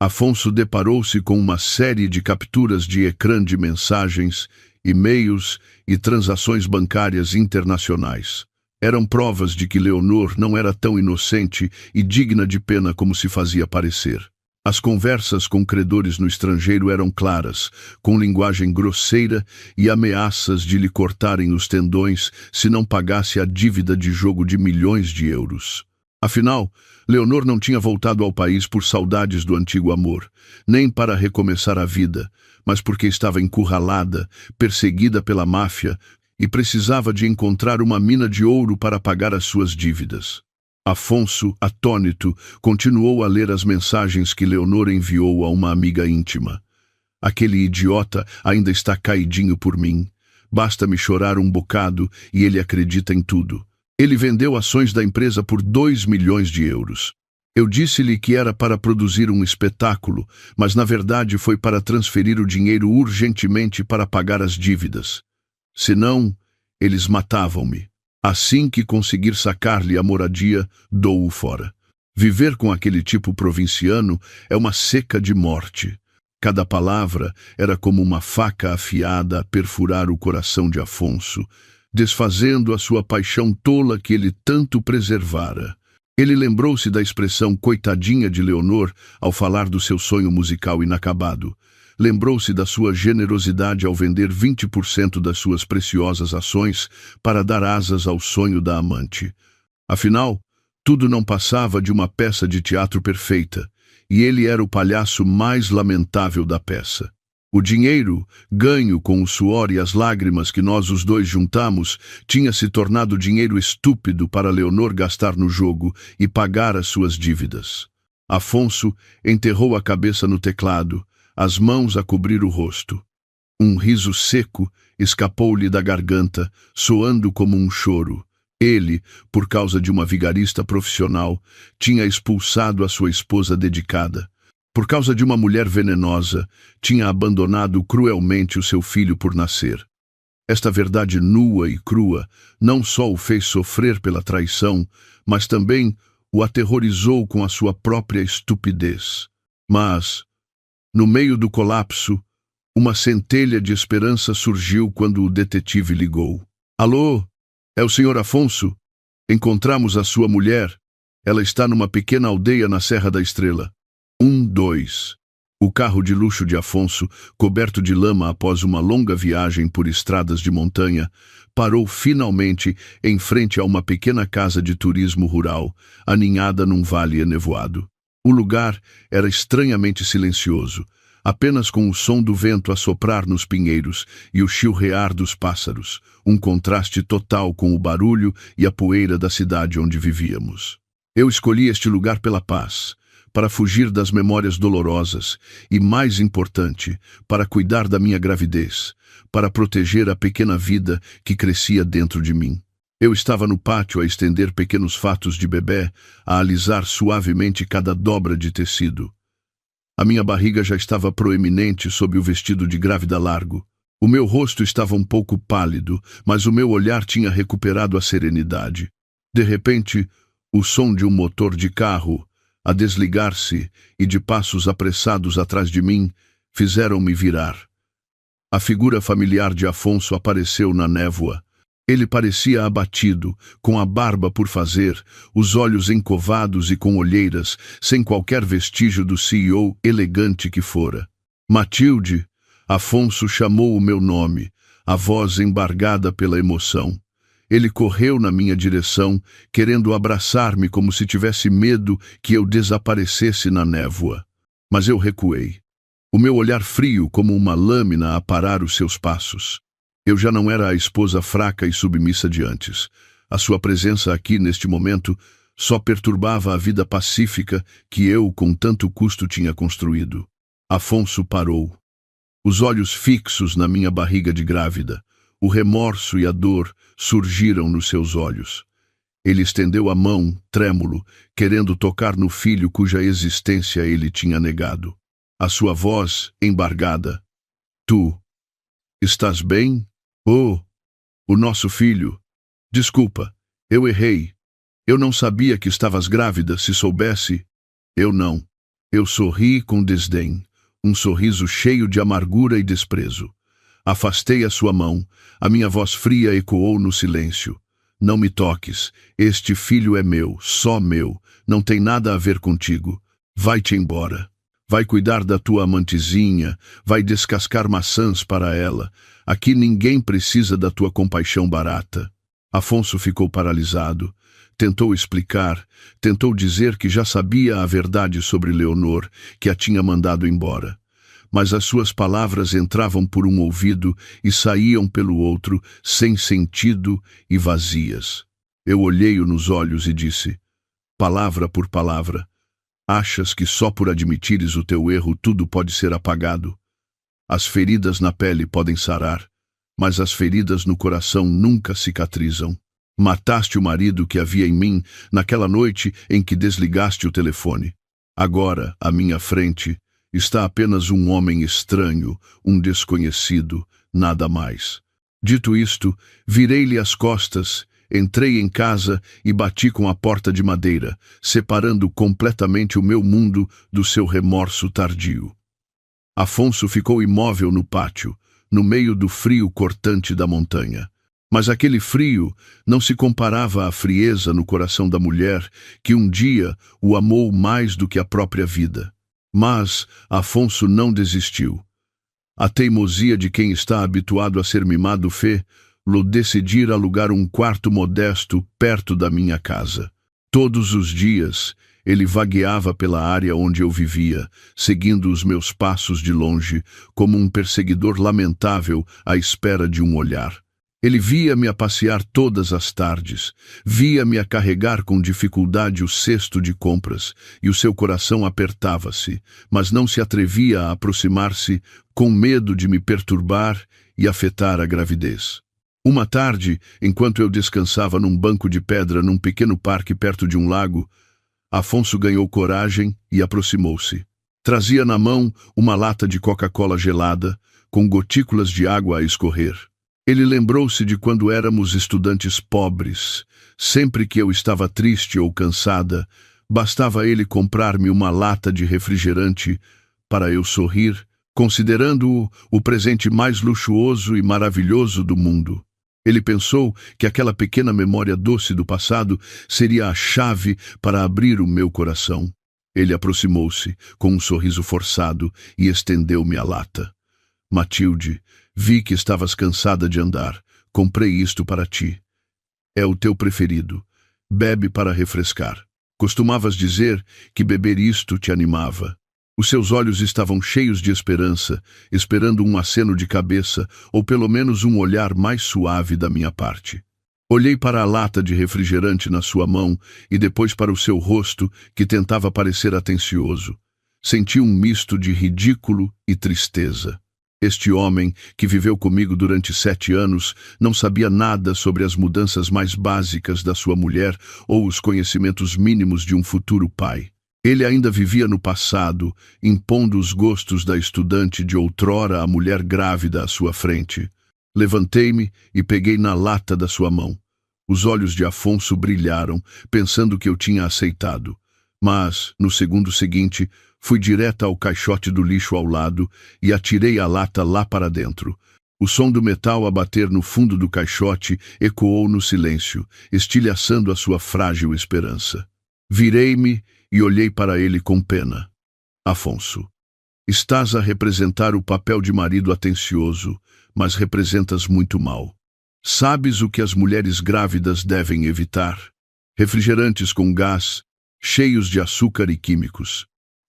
Afonso deparou-se com uma série de capturas de ecrã de mensagens, e-mails e transações bancárias internacionais. Eram provas de que Leonor não era tão inocente e digna de pena como se fazia parecer. As conversas com credores no estrangeiro eram claras, com linguagem grosseira e ameaças de lhe cortarem os tendões se não pagasse a dívida de jogo de milhões de euros. Afinal, Leonor não tinha voltado ao país por saudades do antigo amor, nem para recomeçar a vida, mas porque estava encurralada, perseguida pela máfia e precisava de encontrar uma mina de ouro para pagar as suas dívidas. Afonso, atônito, continuou a ler as mensagens que Leonor enviou a uma amiga íntima. Aquele idiota ainda está caidinho por mim. Basta-me chorar um bocado e ele acredita em tudo. Ele vendeu ações da empresa por 2 milhões de euros. Eu disse-lhe que era para produzir um espetáculo, mas na verdade foi para transferir o dinheiro urgentemente para pagar as dívidas. Senão, eles matavam-me. Assim que conseguir sacar-lhe a moradia, dou-o fora. Viver com aquele tipo provinciano é uma seca de morte. Cada palavra era como uma faca afiada a perfurar o coração de Afonso, desfazendo a sua paixão tola que ele tanto preservara. Ele lembrou-se da expressão coitadinha de Leonor ao falar do seu sonho musical inacabado. Lembrou-se da sua generosidade ao vender 20% das suas preciosas ações para dar asas ao sonho da amante. Afinal, tudo não passava de uma peça de teatro perfeita, e ele era o palhaço mais lamentável da peça. O dinheiro, ganho com o suor e as lágrimas que nós os dois juntamos, tinha se tornado dinheiro estúpido para Leonor gastar no jogo e pagar as suas dívidas. Afonso enterrou a cabeça no teclado, as mãos a cobrir o rosto. Um riso seco escapou-lhe da garganta, soando como um choro. Ele, por causa de uma vigarista profissional, tinha expulsado a sua esposa dedicada. Por causa de uma mulher venenosa, tinha abandonado cruelmente o seu filho por nascer. Esta verdade nua e crua não só o fez sofrer pela traição, mas também o aterrorizou com a sua própria estupidez. Mas, no meio do colapso, uma centelha de esperança surgiu quando o detetive ligou. Alô? É o Sr. Afonso? Encontramos a sua mulher. Ela está numa pequena aldeia na Serra da Estrela. 2. O carro de luxo de Afonso, coberto de lama após uma longa viagem por estradas de montanha, parou finalmente em frente a uma pequena casa de turismo rural, aninhada num vale enevoado. O lugar era estranhamente silencioso, apenas com o som do vento a soprar nos pinheiros e o chilrear dos pássaros, um contraste total com o barulho e a poeira da cidade onde vivíamos. Eu escolhi este lugar pela paz, para fugir das memórias dolorosas e, mais importante, para cuidar da minha gravidez, para proteger a pequena vida que crescia dentro de mim. Eu estava no pátio a estender pequenos fatos de bebê, a alisar suavemente cada dobra de tecido. A minha barriga já estava proeminente sob o vestido de grávida largo. O meu rosto estava um pouco pálido, mas o meu olhar tinha recuperado a serenidade. De repente, o som de um motor de carro, a desligar-se e de passos apressados atrás de mim, fizeram-me virar. A figura familiar de Afonso apareceu na névoa. Ele parecia abatido, com a barba por fazer, os olhos encovados e com olheiras, sem qualquer vestígio do CEO elegante que fora. Matilde, Afonso chamou o meu nome, a voz embargada pela emoção. Ele correu na minha direção, querendo abraçar-me como se tivesse medo que eu desaparecesse na névoa. Mas eu recuei. O meu olhar frio como uma lâmina a parar os seus passos. Eu já não era a esposa fraca e submissa de antes. A sua presença aqui, neste momento, só perturbava a vida pacífica que eu, com tanto custo, tinha construído. Afonso parou. Os olhos fixos na minha barriga de grávida, o remorso e a dor surgiram nos seus olhos. Ele estendeu a mão, trêmulo, querendo tocar no filho cuja existência ele tinha negado. A sua voz, embargada. Tu, estás bem? Oh, o nosso filho. Desculpa, eu errei. Eu não sabia que estavas grávida, se soubesse. Eu não. Eu sorri com desdém, um sorriso cheio de amargura e desprezo. Afastei a sua mão, a minha voz fria ecoou no silêncio. Não me toques, este filho é meu, só meu, não tem nada a ver contigo. Vai-te embora. Vai cuidar da tua amantezinha, vai descascar maçãs para ela. Aqui ninguém precisa da tua compaixão barata. Afonso ficou paralisado. Tentou explicar, tentou dizer que já sabia a verdade sobre Leonor, que a tinha mandado embora. Mas as suas palavras entravam por um ouvido e saíam pelo outro, sem sentido e vazias. Eu olhei-o nos olhos e disse, palavra por palavra, achas que só por admitires o teu erro tudo pode ser apagado? As feridas na pele podem sarar, mas as feridas no coração nunca cicatrizam. Mataste o marido que havia em mim naquela noite em que desligaste o telefone. Agora, à minha frente, está apenas um homem estranho, um desconhecido, nada mais. Dito isto, virei-lhe as costas, entrei em casa e bati com a porta de madeira, separando completamente o meu mundo do seu remorso tardio. Afonso ficou imóvel no pátio, no meio do frio cortante da montanha. Mas aquele frio não se comparava à frieza no coração da mulher que um dia o amou mais do que a própria vida. Mas Afonso não desistiu. A teimosia de quem está habituado a ser mimado fê-lo decidir alugar um quarto modesto perto da minha casa. Todos os dias, ele vagueava pela área onde eu vivia, seguindo os meus passos de longe, como um perseguidor lamentável à espera de um olhar. Ele via-me a passear todas as tardes, via-me a carregar com dificuldade o cesto de compras, e o seu coração apertava-se, mas não se atrevia a aproximar-se, com medo de me perturbar e afetar a gravidez. Uma tarde, enquanto eu descansava num banco de pedra num pequeno parque perto de um lago, Afonso ganhou coragem e aproximou-se. Trazia na mão uma lata de Coca-Cola gelada, com gotículas de água a escorrer. Ele lembrou-se de quando éramos estudantes pobres. Sempre que eu estava triste ou cansada, bastava ele comprar-me uma lata de refrigerante para eu sorrir, considerando-o o presente mais luxuoso e maravilhoso do mundo. Ele pensou que aquela pequena memória doce do passado seria a chave para abrir o meu coração. Ele aproximou-se, com um sorriso forçado, e estendeu-me a lata. Matilde, vi que estavas cansada de andar. Comprei isto para ti. É o teu preferido. Bebe para refrescar. Costumavas dizer que beber isto te animava. Os seus olhos estavam cheios de esperança, esperando um aceno de cabeça ou pelo menos um olhar mais suave da minha parte. Olhei para a lata de refrigerante na sua mão e depois para o seu rosto, que tentava parecer atencioso. Senti um misto de ridículo e tristeza. Este homem, que viveu comigo durante 7 anos, não sabia nada sobre as mudanças mais básicas da sua mulher ou os conhecimentos mínimos de um futuro pai. Ele ainda vivia no passado, impondo os gostos da estudante de outrora à mulher grávida à sua frente. Levantei-me e peguei na lata da sua mão. Os olhos de Afonso brilharam, pensando que eu tinha aceitado. Mas, no segundo seguinte, fui direta ao caixote do lixo ao lado e atirei a lata lá para dentro. O som do metal a bater no fundo do caixote ecoou no silêncio, estilhaçando a sua frágil esperança. Virei-me e olhei para ele com pena. Afonso, estás a representar o papel de marido atencioso, mas representas muito mal. Sabes o que as mulheres grávidas devem evitar? Refrigerantes com gás, cheios de açúcar e químicos.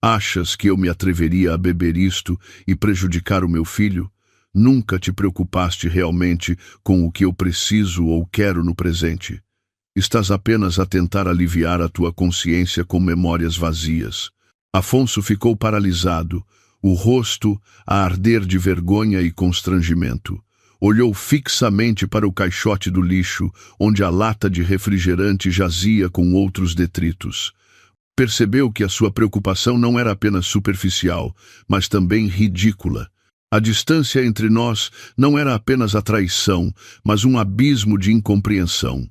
Achas que eu me atreveria a beber isto e prejudicar o meu filho? Nunca te preocupaste realmente com o que eu preciso ou quero no presente. Estás apenas a tentar aliviar a tua consciência com memórias vazias. Afonso ficou paralisado, o rosto a arder de vergonha e constrangimento. Olhou fixamente para o caixote do lixo, onde a lata de refrigerante jazia com outros detritos. Percebeu que a sua preocupação não era apenas superficial, mas também ridícula. A distância entre nós não era apenas a traição, mas um abismo de incompreensão.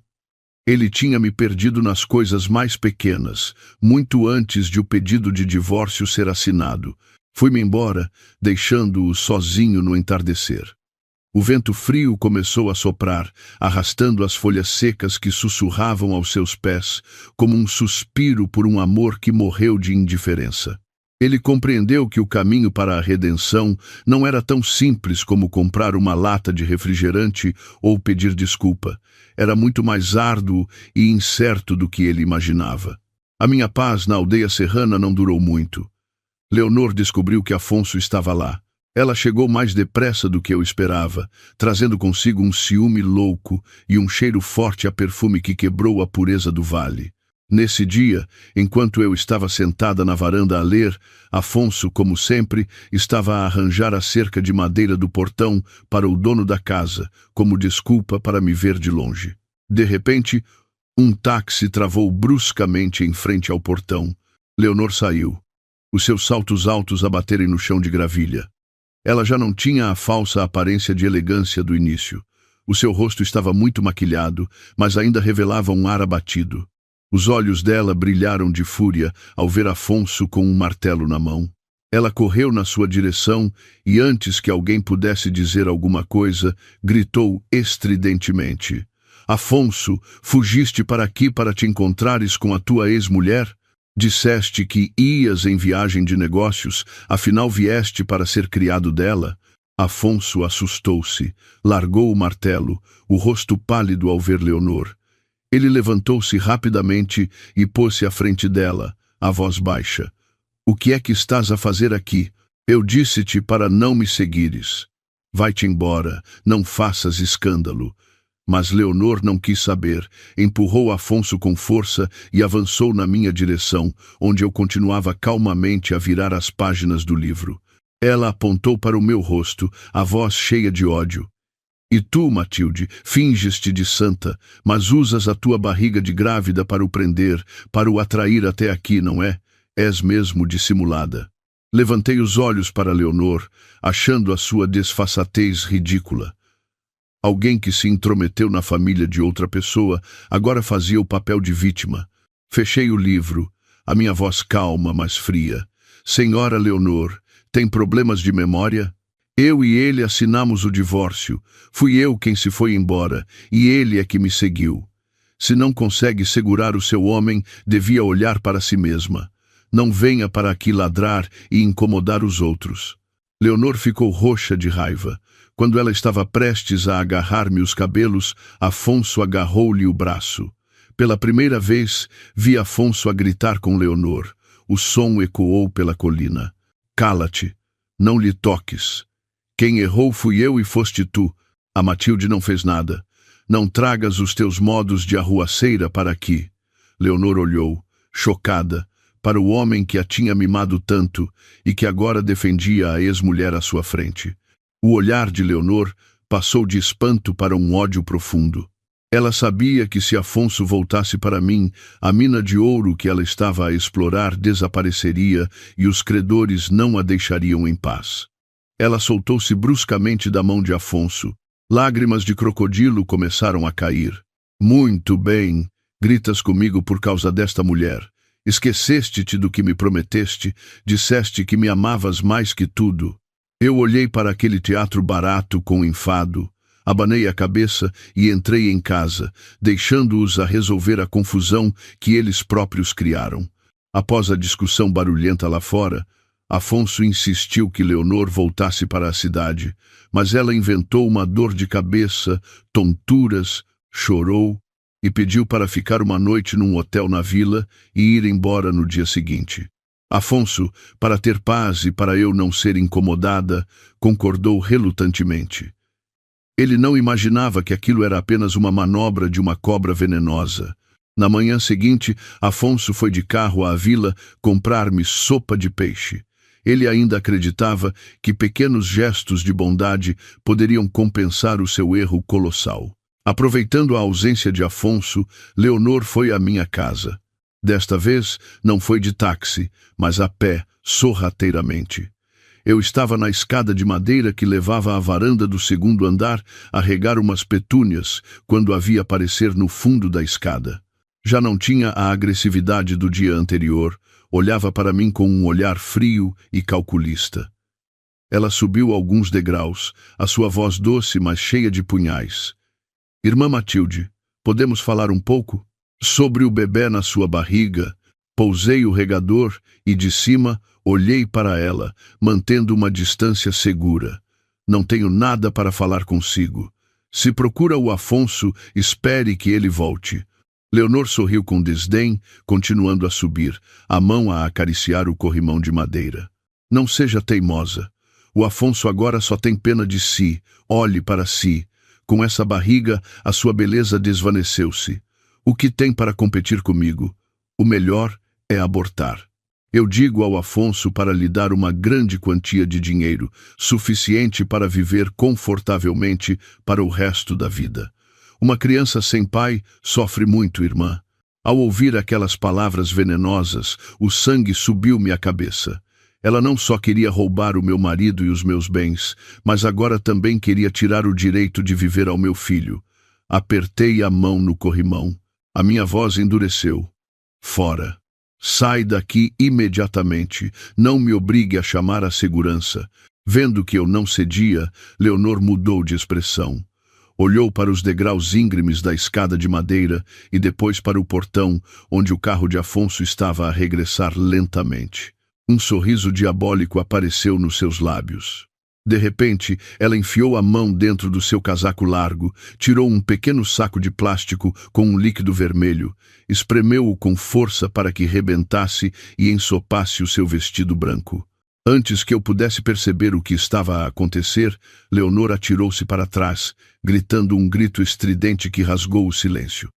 Ele tinha me perdido nas coisas mais pequenas, muito antes de o pedido de divórcio ser assinado. Fui-me embora, deixando-o sozinho no entardecer. O vento frio começou a soprar, arrastando as folhas secas que sussurravam aos seus pés, como um suspiro por um amor que morreu de indiferença. Ele compreendeu que o caminho para a redenção não era tão simples como comprar uma lata de refrigerante ou pedir desculpa. Era muito mais árduo e incerto do que ele imaginava. A minha paz na aldeia serrana não durou muito. Leonor descobriu que Afonso estava lá. Ela chegou mais depressa do que eu esperava, trazendo consigo um ciúme louco e um cheiro forte a perfume que quebrou a pureza do vale. Nesse dia, enquanto eu estava sentada na varanda a ler, Afonso, como sempre, estava a arranjar a cerca de madeira do portão para o dono da casa, como desculpa para me ver de longe. De repente, um táxi travou bruscamente em frente ao portão. Leonor saiu, os seus saltos altos a baterem no chão de gravilha. Ela já não tinha a falsa aparência de elegância do início. O seu rosto estava muito maquilhado, mas ainda revelava um ar abatido. Os olhos dela brilharam de fúria ao ver Afonso com um martelo na mão. Ela correu na sua direção e, antes que alguém pudesse dizer alguma coisa, gritou estridentemente: Afonso, fugiste para aqui para te encontrares com a tua ex-mulher? Disseste que ias em viagem de negócios, afinal vieste para ser criado dela? Afonso assustou-se, largou o martelo, o rosto pálido ao ver Leonor. Ele levantou-se rapidamente e pôs-se à frente dela, a voz baixa. O que é que estás a fazer aqui? Eu disse-te para não me seguires. Vai-te embora, não faças escândalo. Mas Leonor não quis saber, empurrou Afonso com força e avançou na minha direção, onde eu continuava calmamente a virar as páginas do livro. Ela apontou para o meu rosto, a voz cheia de ódio. E tu, Matilde, finges-te de santa, mas usas a tua barriga de grávida para o prender, para o atrair até aqui, não é? És mesmo dissimulada. Levantei os olhos para Leonor, achando a sua desfaçatez ridícula. Alguém que se intrometeu na família de outra pessoa agora fazia o papel de vítima. Fechei o livro, a minha voz calma, mas fria. Senhora Leonor, tem problemas de memória? Eu e ele assinamos o divórcio. Fui eu quem se foi embora, e ele é que me seguiu. Se não consegue segurar o seu homem, devia olhar para si mesma. Não venha para aqui ladrar e incomodar os outros. Leonor ficou roxa de raiva. Quando ela estava prestes a agarrar-me os cabelos, Afonso agarrou-lhe o braço. Pela primeira vez, vi Afonso a gritar com Leonor. O som ecoou pela colina. Cala-te, não lhe toques. Quem errou fui eu e foste tu. A Matilde não fez nada. Não tragas os teus modos de arruaceira para aqui. Leonor olhou, chocada, para o homem que a tinha mimado tanto e que agora defendia a ex-mulher à sua frente. O olhar de Leonor passou de espanto para um ódio profundo. Ela sabia que se Afonso voltasse para mim, a mina de ouro que ela estava a explorar desapareceria e os credores não a deixariam em paz. Ela soltou-se bruscamente da mão de Afonso. Lágrimas de crocodilo começaram a cair. Muito bem, gritas comigo por causa desta mulher. Esqueceste-te do que me prometeste, disseste que me amavas mais que tudo. Eu olhei para aquele teatro barato com enfado, abanei a cabeça e entrei em casa, deixando-os a resolver a confusão que eles próprios criaram. Após a discussão barulhenta lá fora, Afonso insistiu que Leonor voltasse para a cidade, mas ela inventou uma dor de cabeça, tonturas, chorou e pediu para ficar uma noite num hotel na vila e ir embora no dia seguinte. Afonso, para ter paz e para eu não ser incomodada, concordou relutantemente. Ele não imaginava que aquilo era apenas uma manobra de uma cobra venenosa. Na manhã seguinte, Afonso foi de carro à vila comprar-me sopa de peixe. Ele ainda acreditava que pequenos gestos de bondade poderiam compensar o seu erro colossal. Aproveitando a ausência de Afonso, Leonor foi à minha casa. Desta vez, não foi de táxi, mas a pé, sorrateiramente. Eu estava na escada de madeira que levava à varanda do segundo andar a regar umas petúnias, quando a vi aparecer no fundo da escada. Já não tinha a agressividade do dia anterior, olhava para mim com um olhar frio e calculista. Ela subiu alguns degraus, a sua voz doce, mas cheia de punhais. Irmã Matilde, podemos falar um pouco? Sobre o bebê na sua barriga, pousei o regador e de cima olhei para ela, mantendo uma distância segura. Não tenho nada para falar consigo. Se procura o Afonso, espere que ele volte. Leonor sorriu com desdém, continuando a subir, a mão a acariciar o corrimão de madeira. Não seja teimosa. O Afonso agora só tem pena de si. Olhe para si. Com essa barriga, a sua beleza desvaneceu-se. O que tem para competir comigo? O melhor é abortar. Eu digo ao Afonso para lhe dar uma grande quantia de dinheiro, suficiente para viver confortavelmente para o resto da vida. Uma criança sem pai sofre muito, irmã. Ao ouvir aquelas palavras venenosas, o sangue subiu-me à cabeça. Ela não só queria roubar o meu marido e os meus bens, mas agora também queria tirar o direito de viver ao meu filho. Apertei a mão no corrimão. A minha voz endureceu. Fora. Sai daqui imediatamente. Não me obrigue a chamar a segurança. Vendo que eu não cedia, Leonor mudou de expressão. Olhou para os degraus íngremes da escada de madeira e depois para o portão, onde o carro de Afonso estava a regressar lentamente. Um sorriso diabólico apareceu nos seus lábios. De repente, ela enfiou a mão dentro do seu casaco largo, tirou um pequeno saco de plástico com um líquido vermelho, espremeu-o com força para que rebentasse e ensopasse o seu vestido branco. Antes que eu pudesse perceber o que estava a acontecer, Leonor atirou-se para trás, gritando um grito estridente que rasgou o silêncio.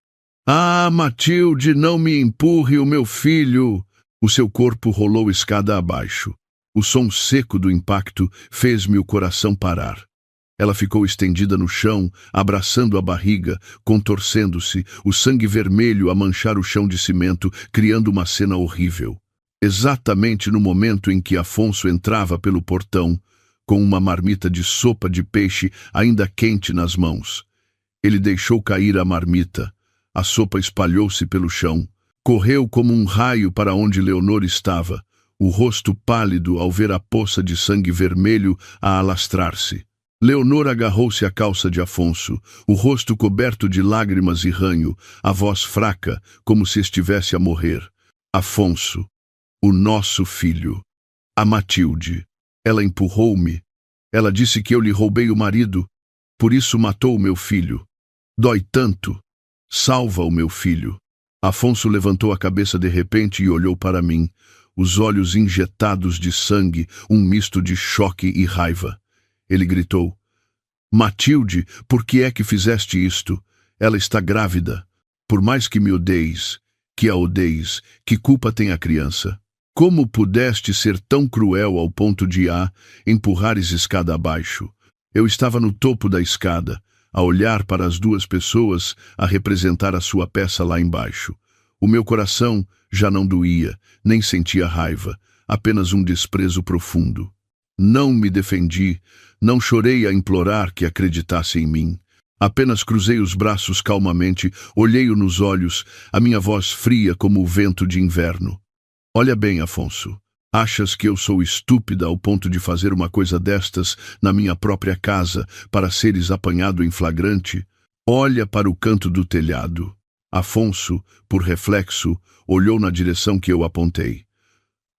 Ah, Matilde, não me empurre o meu filho! O seu corpo rolou escada abaixo. O som seco do impacto fez-me o coração parar. Ela ficou estendida no chão, abraçando a barriga, contorcendo-se, o sangue vermelho a manchar o chão de cimento, criando uma cena horrível. Exatamente no momento em que Afonso entrava pelo portão, com uma marmita de sopa de peixe ainda quente nas mãos. Ele deixou cair a marmita. A sopa espalhou-se pelo chão. Correu como um raio para onde Leonor estava, o rosto pálido ao ver a poça de sangue vermelho a alastrar-se. Leonor agarrou-se à calça de Afonso, o rosto coberto de lágrimas e ranho, a voz fraca, como se estivesse a morrer. Afonso, o nosso filho. A Matilde. Ela empurrou-me. Ela disse que eu lhe roubei o marido, por isso matou o meu filho. Dói tanto. Salva o meu filho. Afonso levantou a cabeça de repente e olhou para mim, os olhos injetados de sangue, um misto de choque e raiva. Ele gritou: Matilde, por que é que fizeste isto? Ela está grávida. Por mais que me odeies, que a odeies, que culpa tem a criança? Como pudeste ser tão cruel ao ponto de a empurrares escada abaixo? Eu estava no topo da escada, a olhar para as duas pessoas a representar a sua peça lá embaixo. O meu coração já não doía, nem sentia raiva, apenas um desprezo profundo. Não me defendi, não chorei a implorar que acreditasse em mim. Apenas cruzei os braços calmamente, olhei-o nos olhos, a minha voz fria como o vento de inverno. Olha bem, Afonso. Achas que eu sou estúpida ao ponto de fazer uma coisa destas na minha própria casa para seres apanhado em flagrante? Olha para o canto do telhado. Afonso, por reflexo, olhou na direção que eu apontei.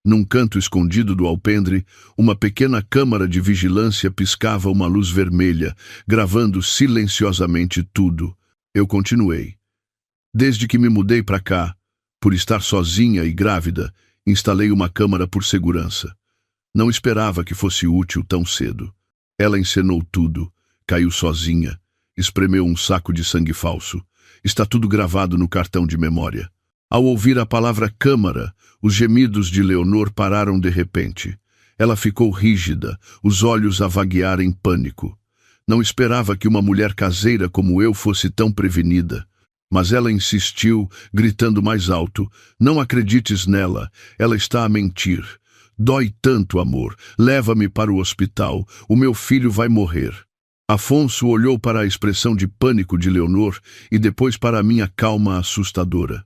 Num canto escondido do alpendre, uma pequena câmara de vigilância piscava uma luz vermelha, gravando silenciosamente tudo. Eu continuei. Desde que me mudei para cá, por estar sozinha e grávida, instalei uma câmara por segurança. Não esperava que fosse útil tão cedo. Ela encenou tudo, caiu sozinha, espremeu um saco de sangue falso. Está tudo gravado no cartão de memória. Ao ouvir a palavra câmara, os gemidos de Leonor pararam de repente. Ela ficou rígida, os olhos a vaguear em pânico. Não esperava que uma mulher caseira como eu fosse tão prevenida. Mas ela insistiu, gritando mais alto: Não acredites nela, ela está a mentir. Dói tanto, amor. Leva-me para o hospital. O meu filho vai morrer. Afonso olhou para a expressão de pânico de Leonor e depois para a minha calma assustadora.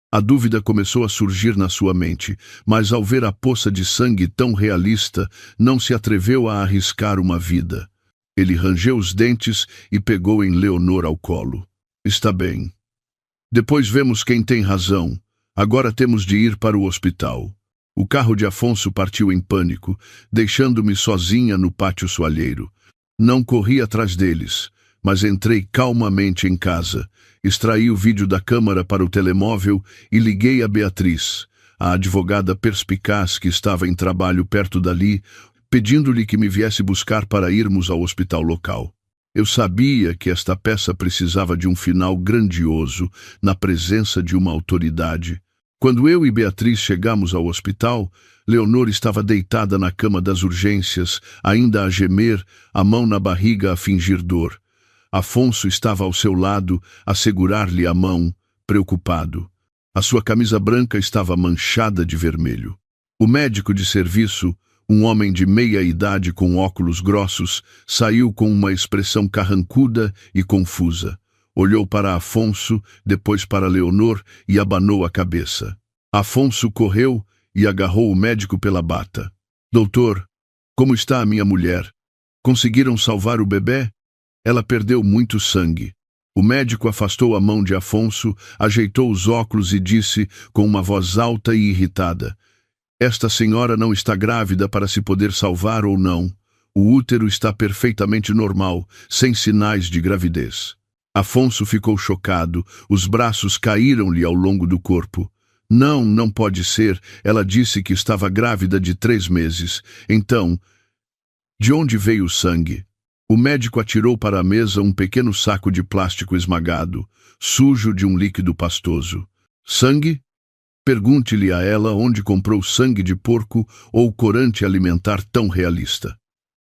A dúvida começou a surgir na sua mente, mas ao ver a poça de sangue tão realista, não se atreveu a arriscar uma vida. Ele rangeu os dentes e pegou em Leonor ao colo. Está bem. Depois vemos quem tem razão. Agora temos de ir para o hospital. O carro de Afonso partiu em pânico, deixando-me sozinha no pátio soalheiro. Não corri atrás deles, mas entrei calmamente em casa, extraí o vídeo da câmara para o telemóvel e liguei a Beatriz, a advogada perspicaz que estava em trabalho perto dali, pedindo-lhe que me viesse buscar para irmos ao hospital local. Eu sabia que esta peça precisava de um final grandioso na presença de uma autoridade. Quando eu e Beatriz chegamos ao hospital, Leonor estava deitada na cama das urgências, ainda a gemer, a mão na barriga a fingir dor. Afonso estava ao seu lado, a segurar-lhe a mão, preocupado. A sua camisa branca estava manchada de vermelho. O médico de serviço, um homem de meia idade com óculos grossos, saiu com uma expressão carrancuda e confusa. Olhou para Afonso, depois para Leonor e abanou a cabeça. Afonso correu e agarrou o médico pela bata. Doutor, como está a minha mulher? Conseguiram salvar o bebê? Ela perdeu muito sangue. O médico afastou a mão de Afonso, ajeitou os óculos e disse, com uma voz alta e irritada: Esta senhora não está grávida para se poder salvar ou não. O útero está perfeitamente normal, sem sinais de gravidez. Afonso ficou chocado, os braços caíram-lhe ao longo do corpo. Não, não pode ser, ela disse que estava grávida de 3 meses. Então, de onde veio o sangue? O médico atirou para a mesa um pequeno saco de plástico esmagado, sujo de um líquido pastoso. Sangue? Pergunte-lhe a ela onde comprou sangue de porco ou corante alimentar tão realista.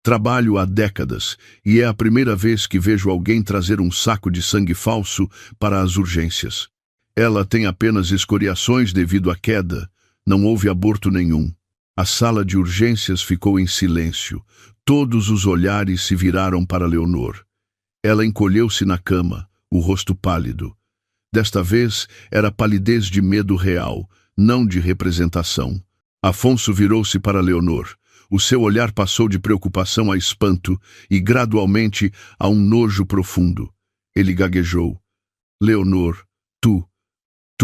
Trabalho há décadas e é a primeira vez que vejo alguém trazer um saco de sangue falso para as urgências. Ela tem apenas escoriações devido à queda. Não houve aborto nenhum. A sala de urgências ficou em silêncio. Todos os olhares se viraram para Leonor. Ela encolheu-se na cama, o rosto pálido. Desta vez era palidez de medo real, não de representação. Afonso virou-se para Leonor. O seu olhar passou de preocupação a espanto e, gradualmente, a um nojo profundo. Ele gaguejou. Leonor, tu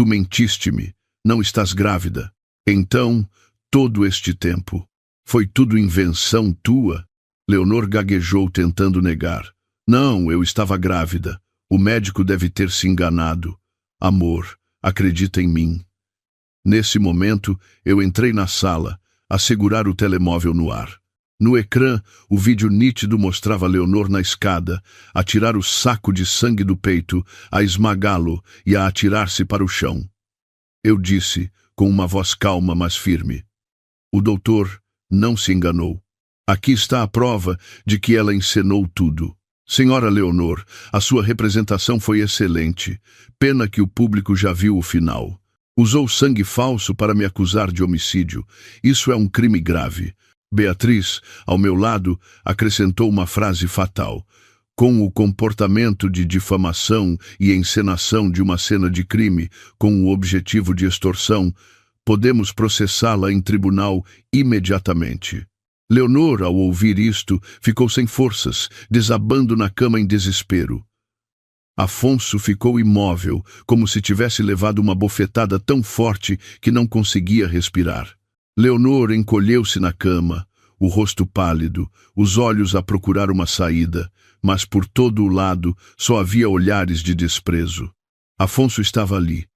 mentiste-me. Não estás grávida. Então, todo este tempo, foi tudo invenção tua? Leonor gaguejou tentando negar. Não, eu estava grávida. O médico deve ter se enganado. Amor, acredita em mim. Nesse momento, eu entrei na sala, a segurar o telemóvel no ar. No ecrã, o vídeo nítido mostrava Leonor na escada, a tirar o saco de sangue do peito, a esmagá-lo e a atirar-se para o chão. Eu disse, com uma voz calma, mas firme: O doutor não se enganou. Aqui está a prova de que ela encenou tudo. Senhora Leonor, a sua representação foi excelente. Pena que o público já viu o final. Usou sangue falso para me acusar de homicídio. Isso é um crime grave. Beatriz, ao meu lado, acrescentou uma frase fatal. Com o comportamento de difamação e encenação de uma cena de crime com o objetivo de extorsão, podemos processá-la em tribunal imediatamente. Leonor, ao ouvir isto, ficou sem forças, desabando na cama em desespero. Afonso ficou imóvel, como se tivesse levado uma bofetada tão forte que não conseguia respirar. Leonor encolheu-se na cama, o rosto pálido, os olhos a procurar uma saída, mas por todo o lado só havia olhares de desprezo. Afonso estava ali,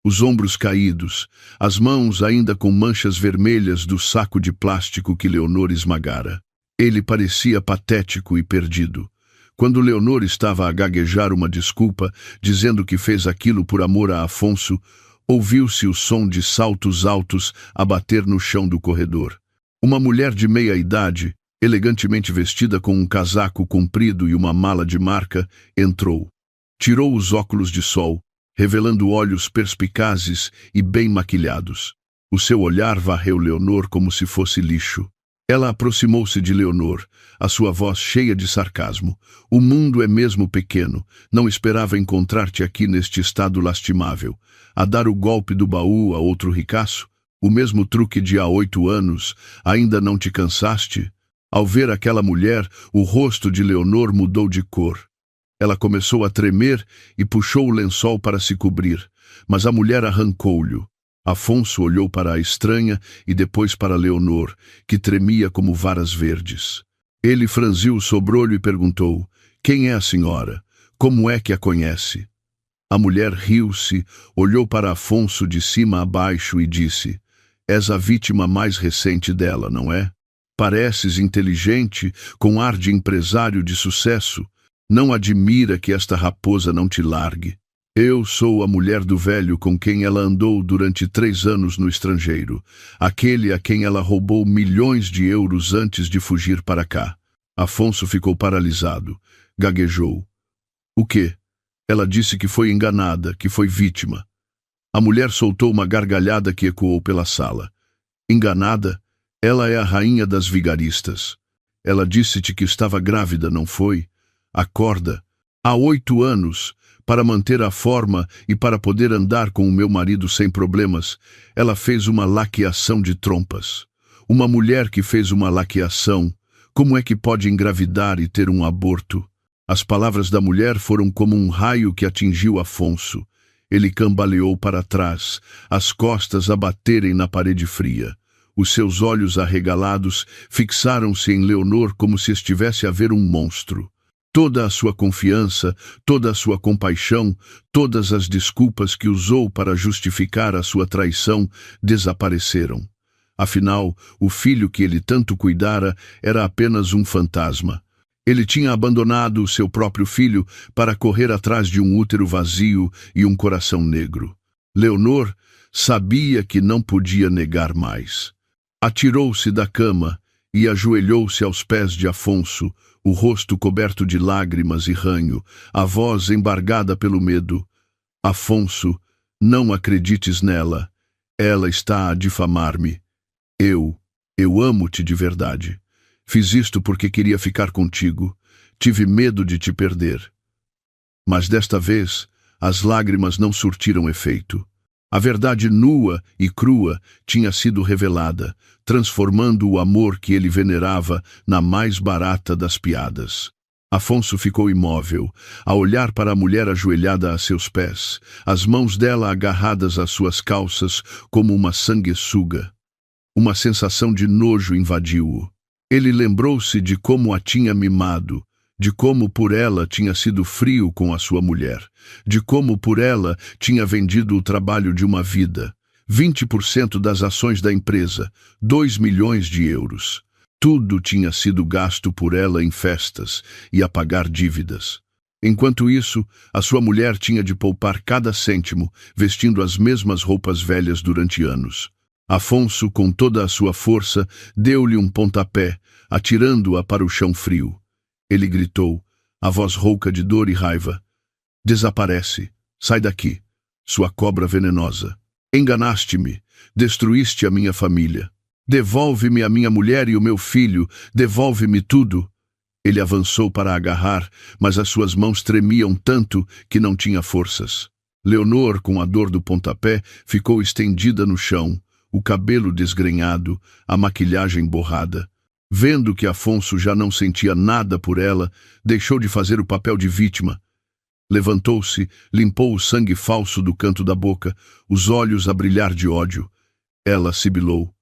os ombros caídos, as mãos ainda com manchas vermelhas do saco de plástico que Leonor esmagara. Ele parecia patético e perdido. Quando Leonor estava a gaguejar uma desculpa, dizendo que fez aquilo por amor a Afonso, ouviu-se o som de saltos altos a bater no chão do corredor. Uma mulher de meia-idade, elegantemente vestida com um casaco comprido e uma mala de marca, entrou. Tirou os óculos de sol, revelando olhos perspicazes e bem maquilhados. O seu olhar varreu Leonor como se fosse lixo. Ela aproximou-se de Leonor, a sua voz cheia de sarcasmo. O mundo é mesmo pequeno. Não esperava encontrar-te aqui neste estado lastimável. A dar o golpe do baú a outro ricaço? O mesmo truque de há 8 anos? Ainda não te cansaste? Ao ver aquela mulher, o rosto de Leonor mudou de cor. Ela começou a tremer e puxou o lençol para se cobrir, mas a mulher arrancou-lhe. Afonso olhou para a estranha e depois para Leonor, que tremia como varas verdes. Ele franziu o sobrolho e perguntou: Quem é a senhora? Como é que a conhece? A mulher riu-se, olhou para Afonso de cima a baixo e disse: És a vítima mais recente dela, não é? Pareces inteligente, com ar de empresário de sucesso. Não admira que esta raposa não te largue. Eu sou a mulher do velho com quem ela andou durante 3 anos no estrangeiro, aquele a quem ela roubou milhões de euros antes de fugir para cá. Afonso ficou paralisado, gaguejou. O quê? Ela disse que foi enganada, que foi vítima. A mulher soltou uma gargalhada que ecoou pela sala. Enganada? Ela é a rainha das vigaristas. Ela disse-te que estava grávida, não foi? Acorda. Há 8 anos... Para manter a forma e para poder andar com o meu marido sem problemas, ela fez uma laqueação de trompas. Uma mulher que fez uma laqueação, como é que pode engravidar e ter um aborto? As palavras da mulher foram como um raio que atingiu Afonso. Ele cambaleou para trás, as costas a baterem na parede fria. Os seus olhos arregalados fixaram-se em Leonor como se estivesse a ver um monstro. Toda a sua confiança, toda a sua compaixão, todas as desculpas que usou para justificar a sua traição desapareceram. Afinal, o filho que ele tanto cuidara era apenas um fantasma. Ele tinha abandonado o seu próprio filho para correr atrás de um útero vazio e um coração negro. Leonor sabia que não podia negar mais. Atirou-se da cama e ajoelhou-se aos pés de Afonso, o rosto coberto de lágrimas e ranho, a voz embargada pelo medo. Afonso, não acredites nela. Ela está a difamar-me. Eu amo-te de verdade. Fiz isto porque queria ficar contigo. Tive medo de te perder. Mas desta vez, as lágrimas não surtiram efeito. A verdade nua e crua tinha sido revelada, transformando o amor que ele venerava na mais barata das piadas. Afonso ficou imóvel, a olhar para a mulher ajoelhada a seus pés, as mãos dela agarradas às suas calças como uma sanguessuga. Uma sensação de nojo invadiu-o. Ele lembrou-se de como a tinha mimado, de como por ela tinha sido frio com a sua mulher, de como por ela tinha vendido o trabalho de uma vida, 20% das ações da empresa, 2 milhões de euros. Tudo tinha sido gasto por ela em festas e a pagar dívidas. Enquanto isso, a sua mulher tinha de poupar cada cêntimo, vestindo as mesmas roupas velhas durante anos. Afonso, com toda a sua força, deu-lhe um pontapé, atirando-a para o chão frio. Ele gritou, a voz rouca de dor e raiva. Desaparece, sai daqui, sua cobra venenosa. Enganaste-me, destruíste a minha família. Devolve-me a minha mulher e o meu filho, devolve-me tudo. Ele avançou para agarrar, mas as suas mãos tremiam tanto que não tinha forças. Leonor, com a dor do pontapé, ficou estendida no chão, o cabelo desgrenhado, a maquilhagem borrada. Vendo que Afonso já não sentia nada por ela, deixou de fazer o papel de vítima. Levantou-se, limpou o sangue falso do canto da boca, os olhos a brilhar de ódio. Ela sibilou.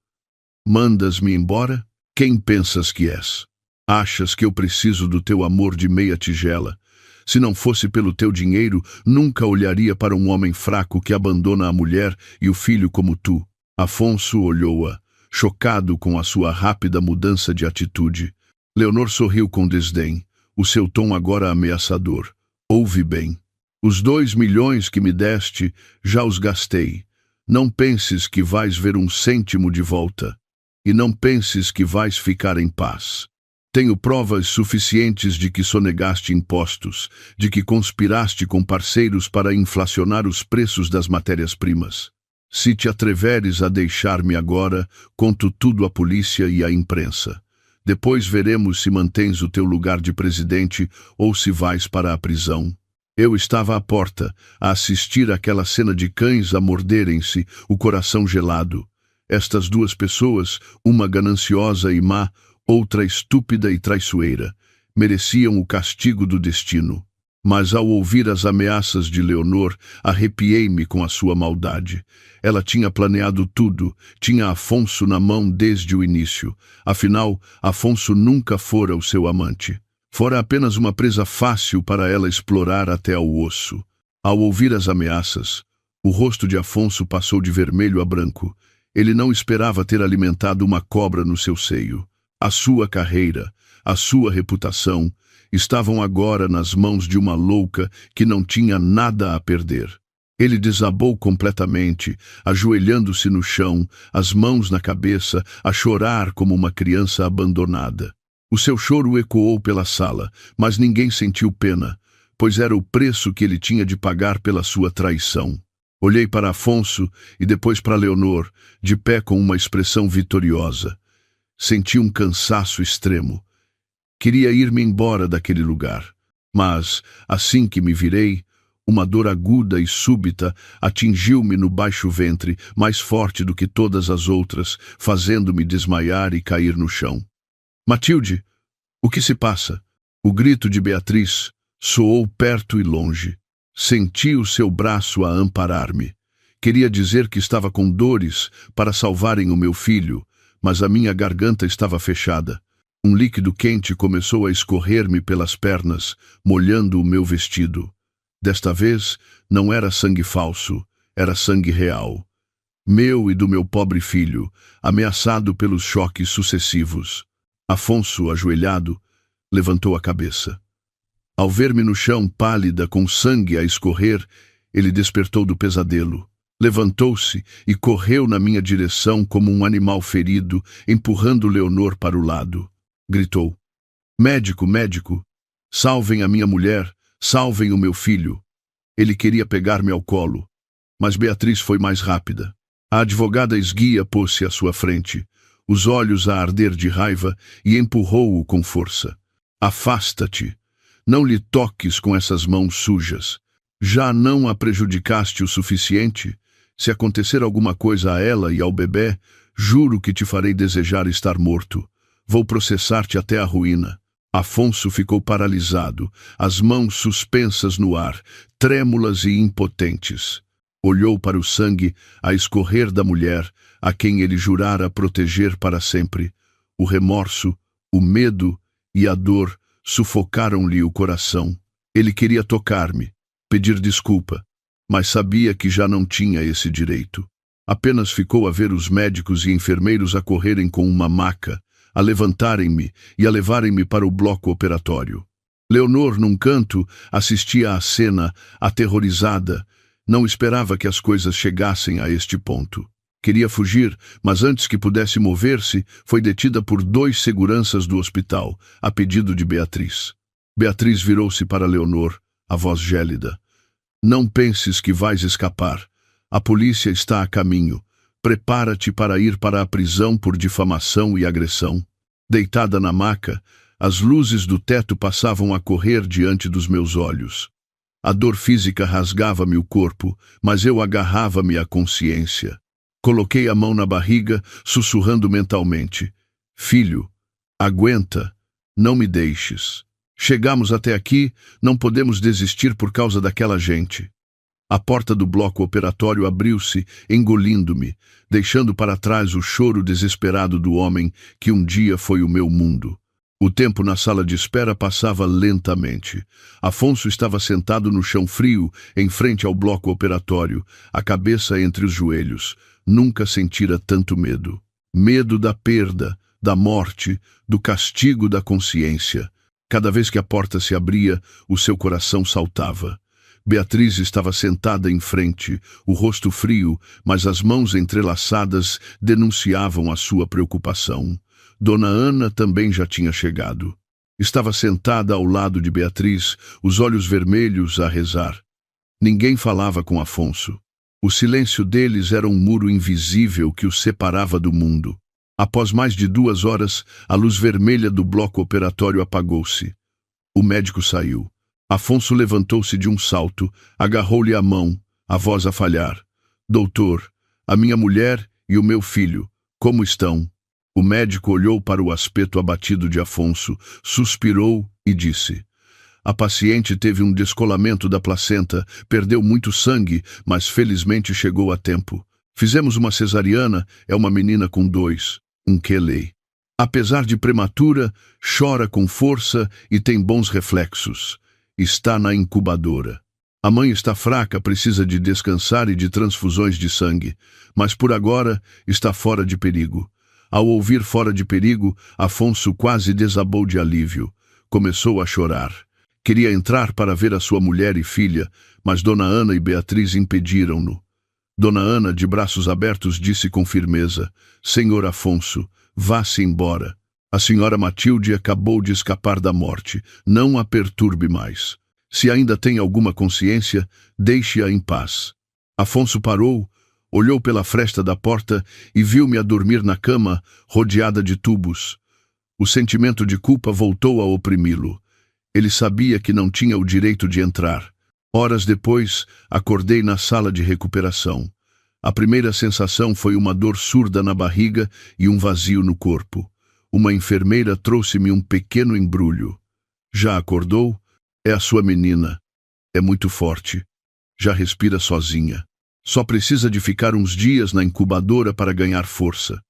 Mandas-me embora? Quem pensas que és? Achas que eu preciso do teu amor de meia tigela? Se não fosse pelo teu dinheiro, nunca olharia para um homem fraco que abandona a mulher e o filho como tu. Afonso olhou-a, chocado com a sua rápida mudança de atitude. Leonor sorriu com desdém, o seu tom agora ameaçador. Ouve bem. Os 2 milhões que me deste, já os gastei. Não penses que vais ver um cêntimo de volta. E não penses que vais ficar em paz. Tenho provas suficientes de que sonegaste impostos, de que conspiraste com parceiros para inflacionar os preços das matérias-primas. Se te atreveres a deixar-me agora, conto tudo à polícia e à imprensa. Depois veremos se mantens o teu lugar de presidente ou se vais para a prisão. Eu estava à porta, a assistir àquela cena de cães a morderem-se, o coração gelado. Estas 2 pessoas, uma gananciosa e má, outra estúpida e traiçoeira, mereciam o castigo do destino. Mas ao ouvir as ameaças de Leonor, arrepiei-me com a sua maldade. Ela tinha planeado tudo, tinha Afonso na mão desde o início. Afinal, Afonso nunca fora o seu amante. Fora apenas uma presa fácil para ela explorar até ao osso. Ao ouvir as ameaças, o rosto de Afonso passou de vermelho a branco. Ele não esperava ter alimentado uma cobra no seu seio. A sua carreira, a sua reputação, estavam agora nas mãos de uma louca que não tinha nada a perder. Ele desabou completamente, ajoelhando-se no chão, as mãos na cabeça, a chorar como uma criança abandonada. O seu choro ecoou pela sala, mas ninguém sentiu pena, pois era o preço que ele tinha de pagar pela sua traição. Olhei para Afonso e depois para Leonor, de pé com uma expressão vitoriosa. Senti um cansaço extremo. Queria ir-me embora daquele lugar, mas, assim que me virei, Uma dor aguda e súbita atingiu-me no baixo ventre, mais forte do que todas as outras, fazendo-me desmaiar e cair no chão. Matilde, o que se passa? O grito de Beatriz soou perto e longe. Senti o seu braço a amparar-me. Queria dizer que estava com dores para salvarem o meu filho, mas a minha garganta estava fechada. Um líquido quente começou a escorrer-me pelas pernas, molhando o meu vestido. Desta vez, não era sangue falso, era sangue real. Meu e do meu pobre filho, ameaçado pelos choques sucessivos. Afonso, ajoelhado, levantou a cabeça. Ao ver-me no chão, pálida, com sangue a escorrer, ele despertou do pesadelo. Levantou-se e correu na minha direção como um animal ferido, empurrando Leonor para o lado. Gritou: "Médico, médico! Salvem a minha mulher, salvem o meu filho!" Ele queria pegar-me ao colo, mas Beatriz foi mais rápida. A advogada esguia pôs-se à sua frente, os olhos a arder de raiva, e empurrou-o com força. "Afasta-te! Não lhe toques com essas mãos sujas. Já não a prejudicaste o suficiente? Se acontecer alguma coisa a ela e ao bebê, juro que te farei desejar estar morto. Vou processar-te até a ruína." Afonso ficou paralisado, as mãos suspensas no ar, trêmulas e impotentes. Olhou para o sangue a escorrer da mulher, a quem ele jurara proteger para sempre. O remorso, o medo e a dor sufocaram-lhe o coração. Ele queria tocar-me, pedir desculpa, mas sabia que já não tinha esse direito. Apenas ficou a ver os médicos e enfermeiros a correrem com uma maca, a levantarem-me e a levarem-me para o bloco operatório. Leonor, num canto, assistia à cena, aterrorizada. Não esperava que as coisas chegassem a este ponto. Queria fugir, mas antes que pudesse mover-se, foi detida por 2 seguranças do hospital, a pedido de Beatriz. Beatriz virou-se para Leonor, a voz gélida. "Não penses que vais escapar. A polícia está a caminho. Prepara-te para ir para a prisão por difamação e agressão." Deitada na maca, as luzes do teto passavam a correr diante dos meus olhos. A dor física rasgava-me o corpo, mas eu agarrava-me à consciência. Coloquei a mão na barriga, sussurrando mentalmente: "Filho, aguenta, não me deixes. Chegamos até aqui, não podemos desistir por causa daquela gente." A porta do bloco operatório abriu-se, engolindo-me, deixando para trás o choro desesperado do homem que um dia foi o meu mundo. O tempo na sala de espera passava lentamente. Afonso estava sentado no chão frio, em frente ao bloco operatório, a cabeça entre os joelhos. Nunca sentira tanto medo. Medo da perda, da morte, do castigo da consciência. Cada vez que a porta se abria, o seu coração saltava. Beatriz estava sentada em frente, o rosto frio, mas as mãos entrelaçadas denunciavam a sua preocupação. Dona Ana também já tinha chegado. Estava sentada ao lado de Beatriz, os olhos vermelhos a rezar. Ninguém falava com Afonso. O silêncio deles era um muro invisível que os separava do mundo. Após mais de 2 horas, a luz vermelha do bloco operatório apagou-se. O médico saiu. Afonso levantou-se de um salto, agarrou-lhe a mão, a voz a falhar. "Doutor, a minha mulher e o meu filho, como estão?" O médico olhou para o aspecto abatido de Afonso, suspirou e disse: "A paciente teve um descolamento da placenta, perdeu muito sangue, mas felizmente chegou a tempo. Fizemos uma cesariana, é uma menina com 2, um quelei. Apesar de prematura, chora com força e tem bons reflexos. Está na incubadora. A mãe está fraca, precisa de descansar e de transfusões de sangue, mas por agora está fora de perigo." Ao ouvir fora de perigo, Afonso quase desabou de alívio. Começou a chorar. Queria entrar para ver a sua mulher e filha, mas Dona Ana e Beatriz impediram-no. Dona Ana, de braços abertos, disse com firmeza: "Senhor Afonso, vá-se embora. A senhora Matilde acabou de escapar da morte. Não a perturbe mais. Se ainda tem alguma consciência, deixe-a em paz." Afonso parou, olhou pela fresta da porta e viu-me a dormir na cama, rodeada de tubos. O sentimento de culpa voltou a oprimi-lo. Ele sabia que não tinha o direito de entrar. Horas depois, acordei na sala de recuperação. A primeira sensação foi uma dor surda na barriga e um vazio no corpo. Uma enfermeira trouxe-me um pequeno embrulho. Já acordou? É a sua menina. É muito forte. Já respira sozinha. Só precisa de ficar uns dias na incubadora para ganhar força.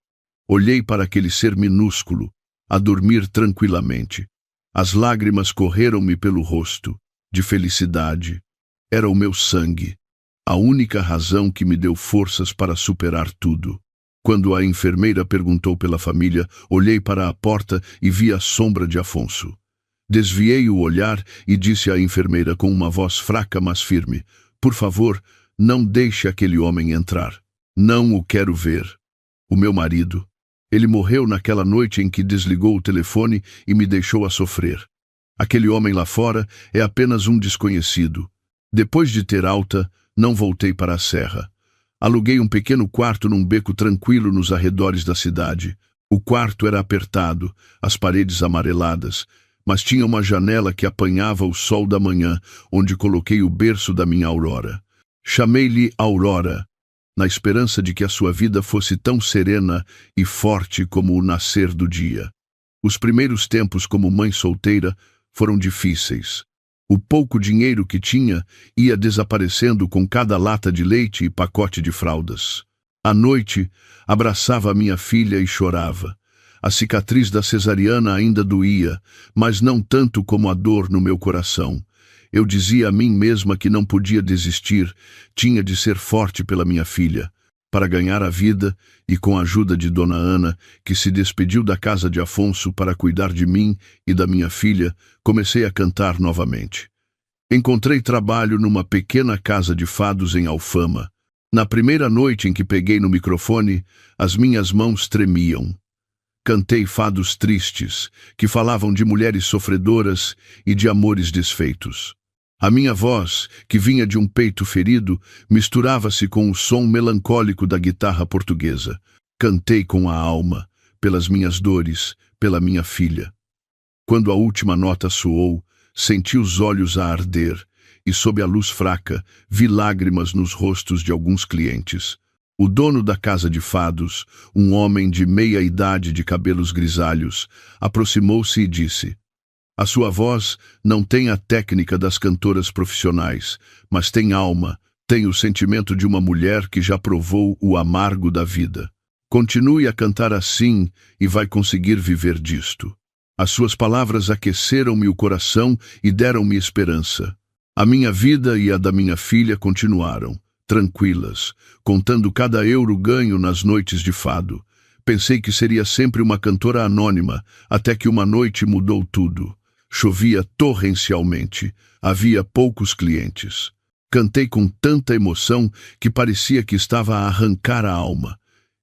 Olhei para aquele ser minúsculo, a dormir tranquilamente. As lágrimas correram-me pelo rosto, de felicidade. Era o meu sangue, a única razão que me deu forças para superar tudo. Quando a enfermeira perguntou pela família, olhei para a porta e vi a sombra de Afonso. Desviei o olhar e disse à enfermeira com uma voz fraca mas firme: "Por favor, não deixe aquele homem entrar. Não o quero ver." O meu marido. Ele morreu naquela noite em que desligou o telefone e me deixou a sofrer. Aquele homem lá fora é apenas um desconhecido. Depois de ter alta, não voltei para a serra. Aluguei um pequeno quarto num beco tranquilo nos arredores da cidade. O quarto era apertado, as paredes amareladas, mas tinha uma janela que apanhava o sol da manhã, onde coloquei o berço da minha Aurora. Chamei-lhe Aurora, na esperança de que a sua vida fosse tão serena e forte como o nascer do dia. Os primeiros tempos como mãe solteira foram difíceis. O pouco dinheiro que tinha ia desaparecendo com cada lata de leite e pacote de fraldas. À noite, abraçava a minha filha e chorava. A cicatriz da cesariana ainda doía, mas não tanto como a dor no meu coração. Eu dizia a mim mesma que não podia desistir, tinha de ser forte pela minha filha, para ganhar a vida e com a ajuda de Dona Ana, que se despediu da casa de Afonso para cuidar de mim e da minha filha, comecei a cantar novamente. Encontrei trabalho numa pequena casa de fados em Alfama. Na primeira noite em que peguei no microfone, as minhas mãos tremiam. Cantei fados tristes, que falavam de mulheres sofredoras e de amores desfeitos. A minha voz, que vinha de um peito ferido, misturava-se com o som melancólico da guitarra portuguesa. Cantei com a alma, pelas minhas dores, pela minha filha. Quando a última nota soou, senti os olhos a arder, e sob a luz fraca, vi lágrimas nos rostos de alguns clientes. O dono da casa de fados, um homem de meia idade de cabelos grisalhos, aproximou-se e disse: "A sua voz não tem a técnica das cantoras profissionais, mas tem alma, tem o sentimento de uma mulher que já provou o amargo da vida. Continue a cantar assim e vai conseguir viver disto." As suas palavras aqueceram-me o coração e deram-me esperança. A minha vida e a da minha filha continuaram, tranquilas, contando cada euro ganho nas noites de fado. Pensei que seria sempre uma cantora anônima, até que uma noite mudou tudo. Chovia torrencialmente, havia poucos clientes. Cantei com tanta emoção que parecia que estava a arrancar a alma.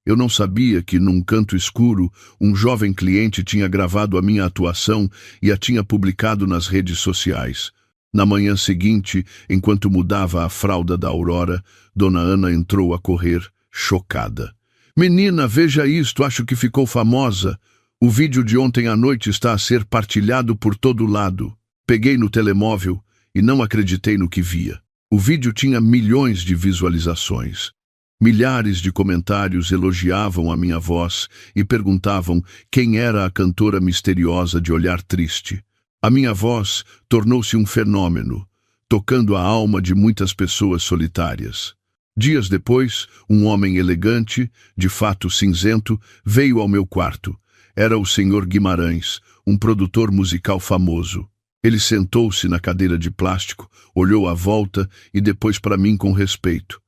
Eu não sabia que, num canto escuro, um jovem cliente tinha gravado a minha atuação e a tinha publicado nas redes sociais. Na manhã seguinte, enquanto mudava a fralda da Aurora, Dona Ana entrou a correr, chocada. "Menina, veja isto, acho que ficou famosa. O vídeo de ontem à noite está a ser partilhado por todo lado." Peguei no telemóvel e não acreditei no que via. O vídeo tinha milhões de visualizações. Milhares de comentários elogiavam a minha voz e perguntavam quem era a cantora misteriosa de olhar triste. A minha voz tornou-se um fenômeno, tocando a alma de muitas pessoas solitárias. Dias depois, um homem elegante, de fato cinzento, veio ao meu quarto. Era o Sr. Guimarães, um produtor musical famoso. Ele sentou-se na cadeira de plástico, olhou à volta e depois para mim com respeito.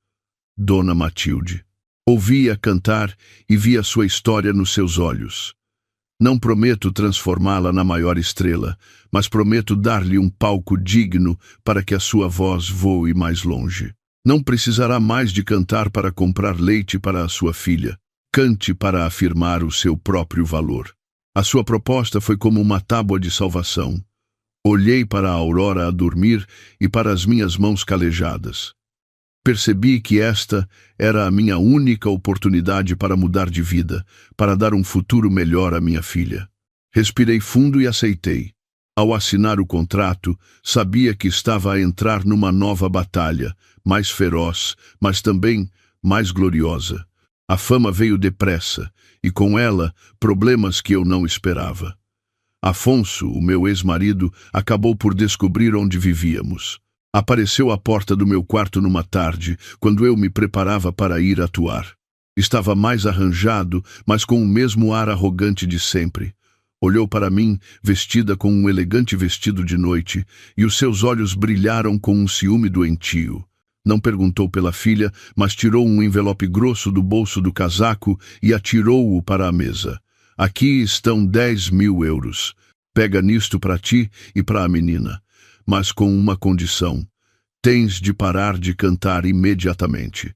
"Dona Matilde." Ouvi-a cantar e vi a sua história nos seus olhos. "Não prometo transformá-la na maior estrela, mas prometo dar-lhe um palco digno para que a sua voz voe mais longe. Não precisará mais de cantar para comprar leite para a sua filha. Cante para afirmar o seu próprio valor." A sua proposta foi como uma tábua de salvação. Olhei para a Aurora a dormir e para as minhas mãos calejadas. Percebi que esta era a minha única oportunidade para mudar de vida, para dar um futuro melhor à minha filha. Respirei fundo e aceitei. Ao assinar o contrato, sabia que estava a entrar numa nova batalha, mais feroz, mas também mais gloriosa. A fama veio depressa, e com ela, problemas que eu não esperava. Afonso, o meu ex-marido, acabou por descobrir onde vivíamos. Apareceu à porta do meu quarto numa tarde, quando eu me preparava para ir atuar. Estava mais arranjado, mas com o mesmo ar arrogante de sempre. Olhou para mim, vestida com um elegante vestido de noite, e os seus olhos brilharam com um ciúme doentio. Não perguntou pela filha, mas tirou um envelope grosso do bolso do casaco e atirou-o para a mesa. Aqui estão 10.000 euros. Pega nisto para ti e para a menina, mas com uma condição. Tens de parar de cantar imediatamente.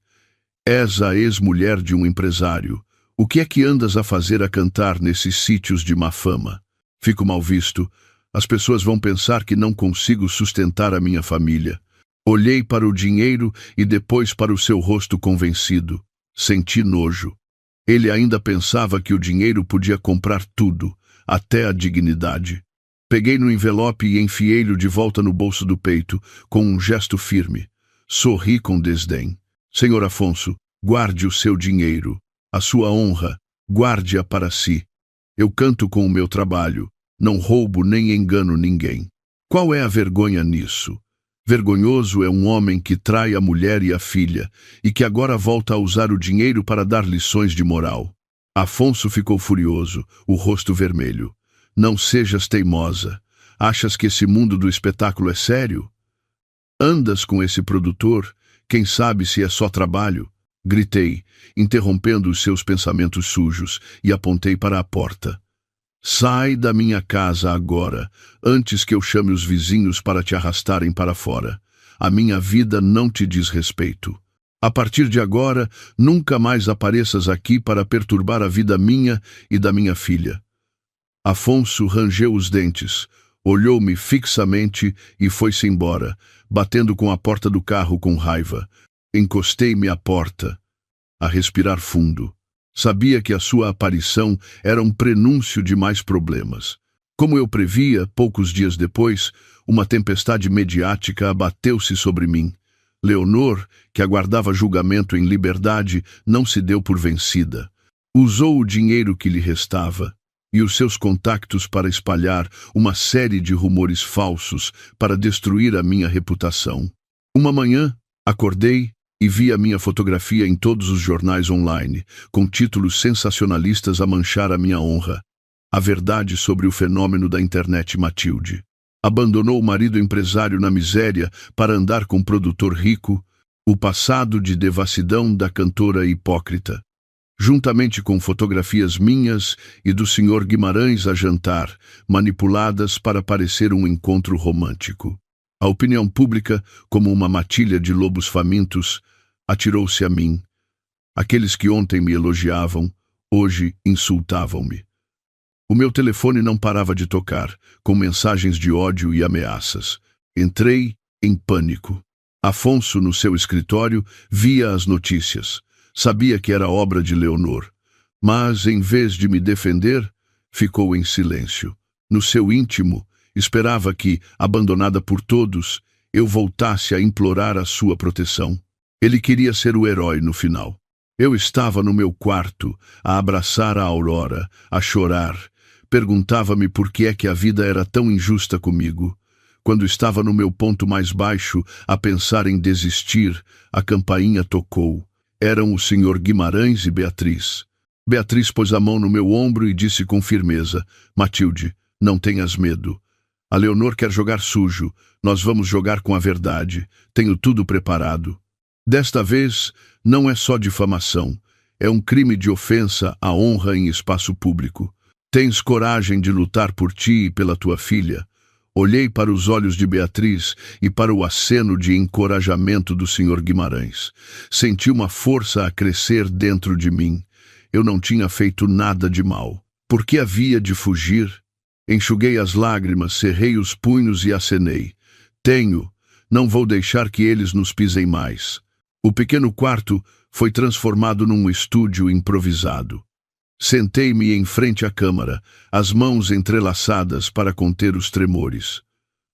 És a ex-mulher de um empresário. O que é que andas a fazer a cantar nesses sítios de má fama? Fico mal visto. As pessoas vão pensar que não consigo sustentar a minha família. Olhei para o dinheiro e depois para o seu rosto convencido. Senti nojo. Ele ainda pensava que o dinheiro podia comprar tudo, até a dignidade. Peguei no envelope e enfiei-lhe de volta no bolso do peito, com um gesto firme. Sorri com desdém. Senhor Afonso, guarde o seu dinheiro. A sua honra, guarde-a para si. Eu canto com o meu trabalho, não roubo nem engano ninguém. Qual é a vergonha nisso? Vergonhoso é um homem que trai a mulher e a filha, e que agora volta a usar o dinheiro para dar lições de moral. Afonso ficou furioso, o rosto vermelho. Não sejas teimosa. Achas que esse mundo do espetáculo é sério? Andas com esse produtor? Quem sabe se é só trabalho? Gritei, interrompendo os seus pensamentos sujos, e apontei para a porta. Sai da minha casa agora, antes que eu chame os vizinhos para te arrastarem para fora. A minha vida não te diz respeito. A partir de agora, nunca mais apareças aqui para perturbar a vida minha e da minha filha. Afonso rangeu os dentes, olhou-me fixamente e foi-se embora, batendo com a porta do carro com raiva. Encostei-me à porta, a respirar fundo. Sabia que a sua aparição era um prenúncio de mais problemas. Como eu previa, poucos dias depois, uma tempestade mediática abateu-se sobre mim. Leonor, que aguardava julgamento em liberdade, não se deu por vencida. Usou o dinheiro que lhe restava e os seus contactos para espalhar uma série de rumores falsos para destruir a minha reputação. Uma manhã, acordei e vi a minha fotografia em todos os jornais online, com títulos sensacionalistas a manchar a minha honra. A verdade sobre o fenômeno da internet Matilde. Abandonou o marido empresário na miséria para andar com um produtor rico, o passado de devassidão da cantora hipócrita. Juntamente com fotografias minhas e do Sr. Guimarães a jantar, manipuladas para parecer um encontro romântico. A opinião pública, como uma matilha de lobos famintos, atirou-se a mim. Aqueles que ontem me elogiavam, hoje insultavam-me. O meu telefone não parava de tocar, com mensagens de ódio e ameaças. Entrei em pânico. Afonso, no seu escritório, via as notícias. Sabia que era obra de Leonor. Mas, em vez de me defender, ficou em silêncio. No seu íntimo, esperava que, abandonada por todos, eu voltasse a implorar a sua proteção. Ele queria ser o herói no final. Eu estava no meu quarto, a abraçar a Aurora, a chorar. Perguntava-me por que é que a vida era tão injusta comigo. Quando estava no meu ponto mais baixo, a pensar em desistir, a campainha tocou. Eram o Sr. Guimarães e Beatriz. Beatriz pôs a mão no meu ombro e disse com firmeza: Matilde, não tenhas medo. A Leonor quer jogar sujo. Nós vamos jogar com a verdade. Tenho tudo preparado. Desta vez, não é só difamação. É um crime de ofensa à honra em espaço público. Tens coragem de lutar por ti e pela tua filha? Olhei para os olhos de Beatriz e para o aceno de encorajamento do Sr. Guimarães. Senti uma força a crescer dentro de mim. Eu não tinha feito nada de mal. Por que havia de fugir? Enxuguei as lágrimas, cerrei os punhos e acenei. Tenho. Não vou deixar que eles nos pisem mais. O pequeno quarto foi transformado num estúdio improvisado. Sentei-me em frente à câmara, as mãos entrelaçadas para conter os tremores.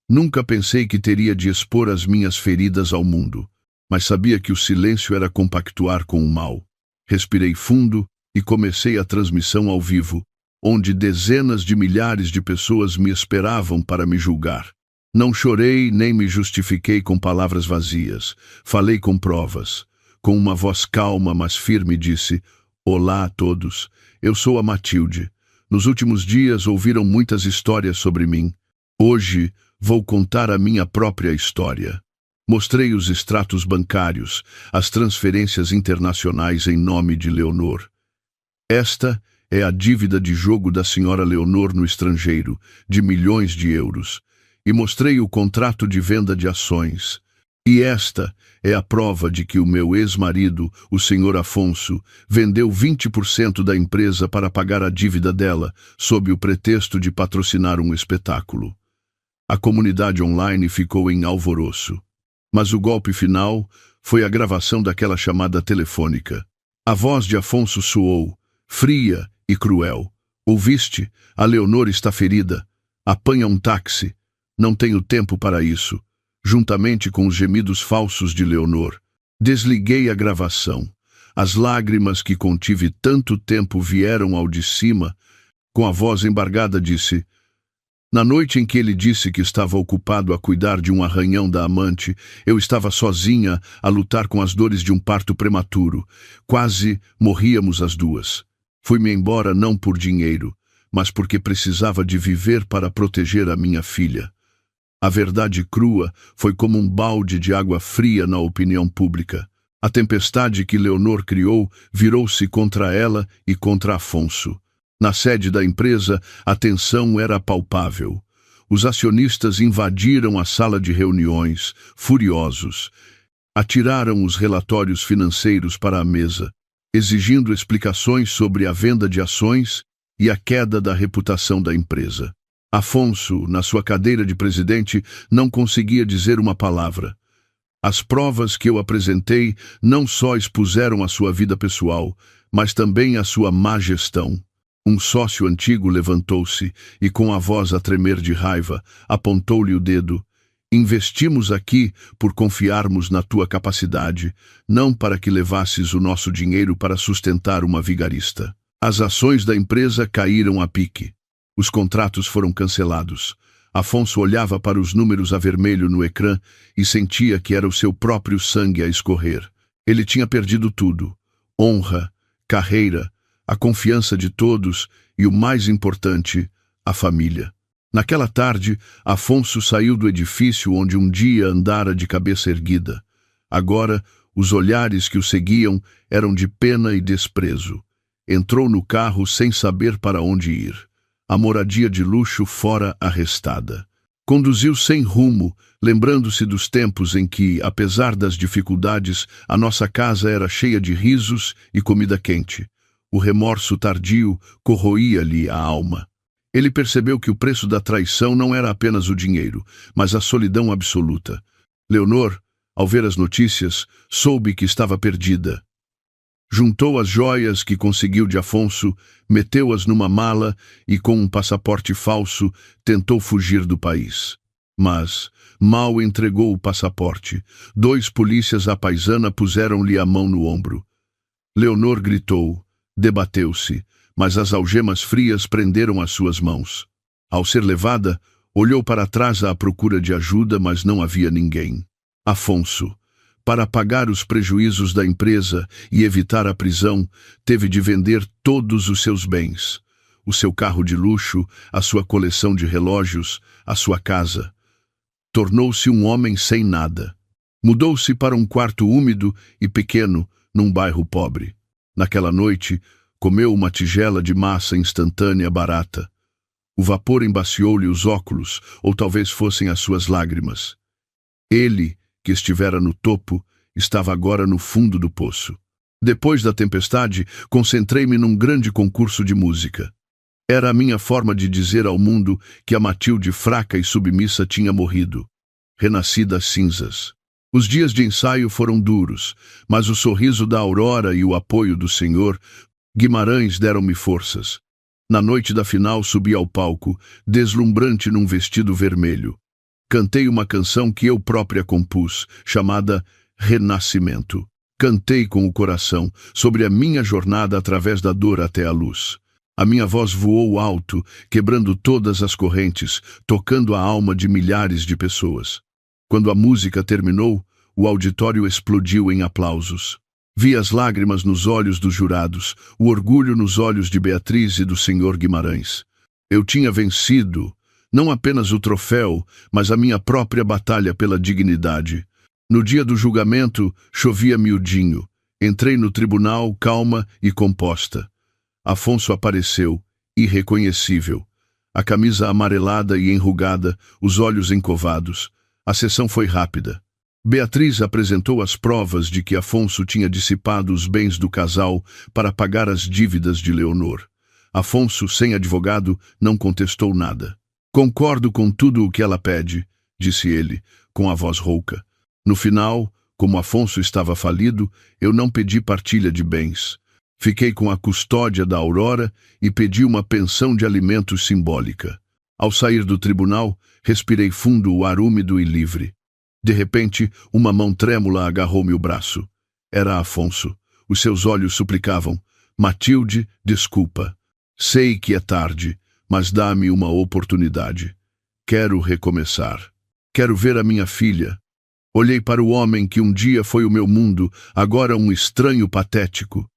Nunca pensei que teria de expor as minhas feridas ao mundo, mas sabia que o silêncio era compactuar com o mal. Respirei fundo e comecei a transmissão ao vivo, onde dezenas de milhares de pessoas me esperavam para me julgar. Não chorei nem me justifiquei com palavras vazias. Falei com provas. Com uma voz calma, mas firme, disse: "Olá a todos. Eu sou a Matilde. Nos últimos dias ouviram muitas histórias sobre mim. Hoje vou contar a minha própria história." Mostrei os extratos bancários, as transferências internacionais em nome de Leonor. Esta é a dívida de jogo da senhora Leonor no estrangeiro, de milhões de euros. E mostrei o contrato de venda de ações. E esta é a prova de que o meu ex-marido, o senhor Afonso, vendeu 20% da empresa para pagar a dívida dela, sob o pretexto de patrocinar um espetáculo. A comunidade online ficou em alvoroço. Mas o golpe final foi a gravação daquela chamada telefônica. A voz de Afonso soou, fria e cruel. "Ouviste? A Leonor está ferida. Apanha um táxi. Não tenho tempo para isso." Juntamente com os gemidos falsos de Leonor. Desliguei a gravação. As lágrimas que contive tanto tempo vieram ao de cima. Com a voz embargada disse: "Na noite em que ele disse que estava ocupado a cuidar de um arranhão da amante, eu estava sozinha a lutar com as dores de um parto prematuro. Quase morríamos as duas. Fui-me embora não por dinheiro, mas porque precisava de viver para proteger a minha filha." A verdade crua foi como um balde de água fria na opinião pública. A tempestade que Leonor criou virou-se contra ela e contra Afonso. Na sede da empresa, a tensão era palpável. Os acionistas invadiram a sala de reuniões, furiosos. Atiraram os relatórios financeiros para a mesa, exigindo explicações sobre a venda de ações e a queda da reputação da empresa. Afonso, na sua cadeira de presidente, não conseguia dizer uma palavra. As provas que eu apresentei não só expuseram a sua vida pessoal, mas também a sua má gestão. Um sócio antigo levantou-se e, com a voz a tremer de raiva, apontou-lhe o dedo. "Investimos aqui por confiarmos na tua capacidade, não para que levasses o nosso dinheiro para sustentar uma vigarista." As ações da empresa caíram a pique. Os contratos foram cancelados. Afonso olhava para os números a vermelho no ecrã e sentia que era o seu próprio sangue a escorrer. Ele tinha perdido tudo: honra, carreira, a confiança de todos e, o mais importante, a família. Naquela tarde, Afonso saiu do edifício onde um dia andara de cabeça erguida. Agora, os olhares que o seguiam eram de pena e desprezo. Entrou no carro sem saber para onde ir. A moradia de luxo fora arrestada. Conduziu sem rumo, lembrando-se dos tempos em que, apesar das dificuldades, a nossa casa era cheia de risos e comida quente. O remorso tardio corroía-lhe a alma. Ele percebeu que o preço da traição não era apenas o dinheiro, mas a solidão absoluta. Leonor, ao ver as notícias, soube que estava perdida. Juntou as joias que conseguiu de Afonso, meteu-as numa mala e, com um passaporte falso, tentou fugir do país. Mas mal entregou o passaporte. 2 polícias à paisana puseram-lhe a mão no ombro. Leonor gritou, debateu-se, mas as algemas frias prenderam as suas mãos. Ao ser levada, olhou para trás à procura de ajuda, mas não havia ninguém. Afonso, para pagar os prejuízos da empresa e evitar a prisão, teve de vender todos os seus bens. O seu carro de luxo, a sua coleção de relógios, a sua casa. Tornou-se um homem sem nada. Mudou-se para um quarto úmido e pequeno, num bairro pobre. Naquela noite, comeu uma tigela de massa instantânea barata. O vapor embaciou-lhe os óculos, ou talvez fossem as suas lágrimas. Ele, que estivera no topo, estava agora no fundo do poço. Depois da tempestade, concentrei-me num grande concurso de música. Era a minha forma de dizer ao mundo que a Matilde fraca e submissa tinha morrido, renascida das cinzas. Os dias de ensaio foram duros, mas o sorriso da Aurora e o apoio do Senhor Guimarães deram-me forças. Na noite da final subi ao palco, deslumbrante num vestido vermelho. Cantei uma canção que eu própria compus, chamada Renascimento. Cantei com o coração, sobre a minha jornada através da dor até a luz. A minha voz voou alto, quebrando todas as correntes, tocando a alma de milhares de pessoas. Quando a música terminou, o auditório explodiu em aplausos. Vi as lágrimas nos olhos dos jurados, o orgulho nos olhos de Beatriz e do Sr. Guimarães. Eu tinha vencido, não apenas o troféu, mas a minha própria batalha pela dignidade. No dia do julgamento, chovia miudinho. Entrei no tribunal, calma e composta. Afonso apareceu, irreconhecível. A camisa amarelada e enrugada, os olhos encovados. A sessão foi rápida. Beatriz apresentou as provas de que Afonso tinha dissipado os bens do casal para pagar as dívidas de Leonor. Afonso, sem advogado, não contestou nada. Concordo com tudo o que ela pede, disse ele, com a voz rouca. No final, como Afonso estava falido, eu não pedi partilha de bens. Fiquei com a custódia da Aurora e pedi uma pensão de alimentos simbólica. Ao sair do tribunal, respirei fundo o ar úmido e livre. De repente, uma mão trêmula agarrou-me o braço. Era Afonso. Os seus olhos suplicavam. Matilde, desculpa. Sei que é tarde, mas dá-me uma oportunidade. Quero recomeçar. Quero ver a minha filha. Olhei para o homem que um dia foi o meu mundo, agora um estranho patético.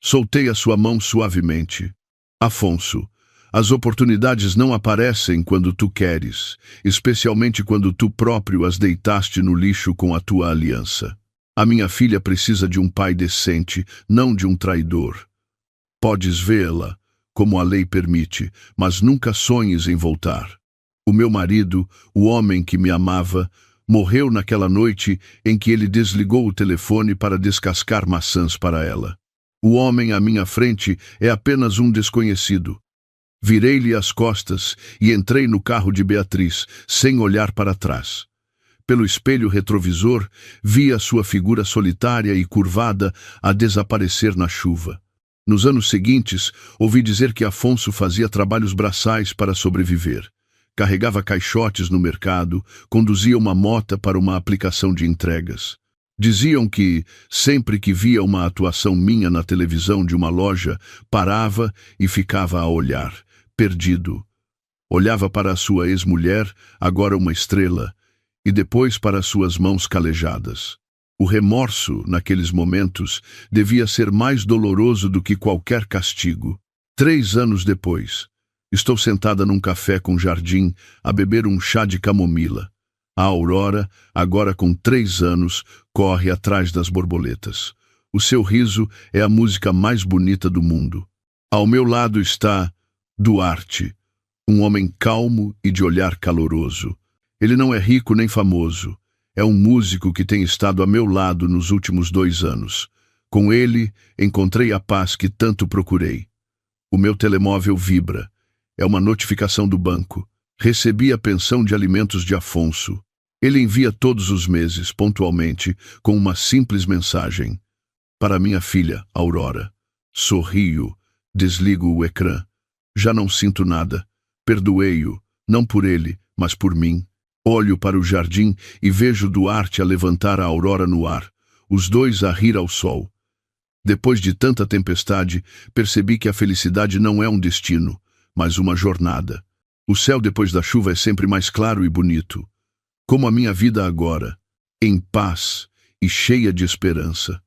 Soltei a sua mão suavemente. Afonso, as oportunidades não aparecem quando tu queres, especialmente quando tu próprio as deitaste no lixo com a tua aliança. A minha filha precisa de um pai decente, não de um traidor. Podes vê-la, como a lei permite, mas nunca sonhes em voltar. O meu marido, o homem que me amava, morreu naquela noite em que ele desligou o telefone para descascar maçãs para ela. O homem à minha frente é apenas um desconhecido. Virei-lhe as costas e entrei no carro de Beatriz, sem olhar para trás. Pelo espelho retrovisor, vi a sua figura solitária e curvada a desaparecer na chuva. Nos anos seguintes, ouvi dizer que Afonso fazia trabalhos braçais para sobreviver. Carregava caixotes no mercado, conduzia uma mota para uma aplicação de entregas. Diziam que, sempre que via uma atuação minha na televisão de uma loja, parava e ficava a olhar, perdido. Olhava para a sua ex-mulher, agora uma estrela, e depois para suas mãos calejadas. O remorso, naqueles momentos, devia ser mais doloroso do que qualquer castigo. 3 anos depois, estou sentada num café com jardim, a beber um chá de camomila. A Aurora, agora com 3 anos, corre atrás das borboletas. O seu riso é a música mais bonita do mundo. Ao meu lado está Duarte, um homem calmo e de olhar caloroso. Ele não é rico nem famoso. É um músico que tem estado a meu lado nos últimos 2 anos. Com ele, encontrei a paz que tanto procurei. O meu telemóvel vibra. É uma notificação do banco. Recebi a pensão de alimentos de Afonso. Ele envia todos os meses, pontualmente, com uma simples mensagem. Para minha filha, Aurora. Sorrio. Desligo o ecrã. Já não sinto nada. Perdoei-o, não por ele, mas por mim. Olho para o jardim e vejo Duarte a levantar a Aurora no ar, os dois a rir ao sol. Depois de tanta tempestade, percebi que a felicidade não é um destino, mas uma jornada. O céu depois da chuva é sempre mais claro e bonito. Como a minha vida agora, em paz e cheia de esperança.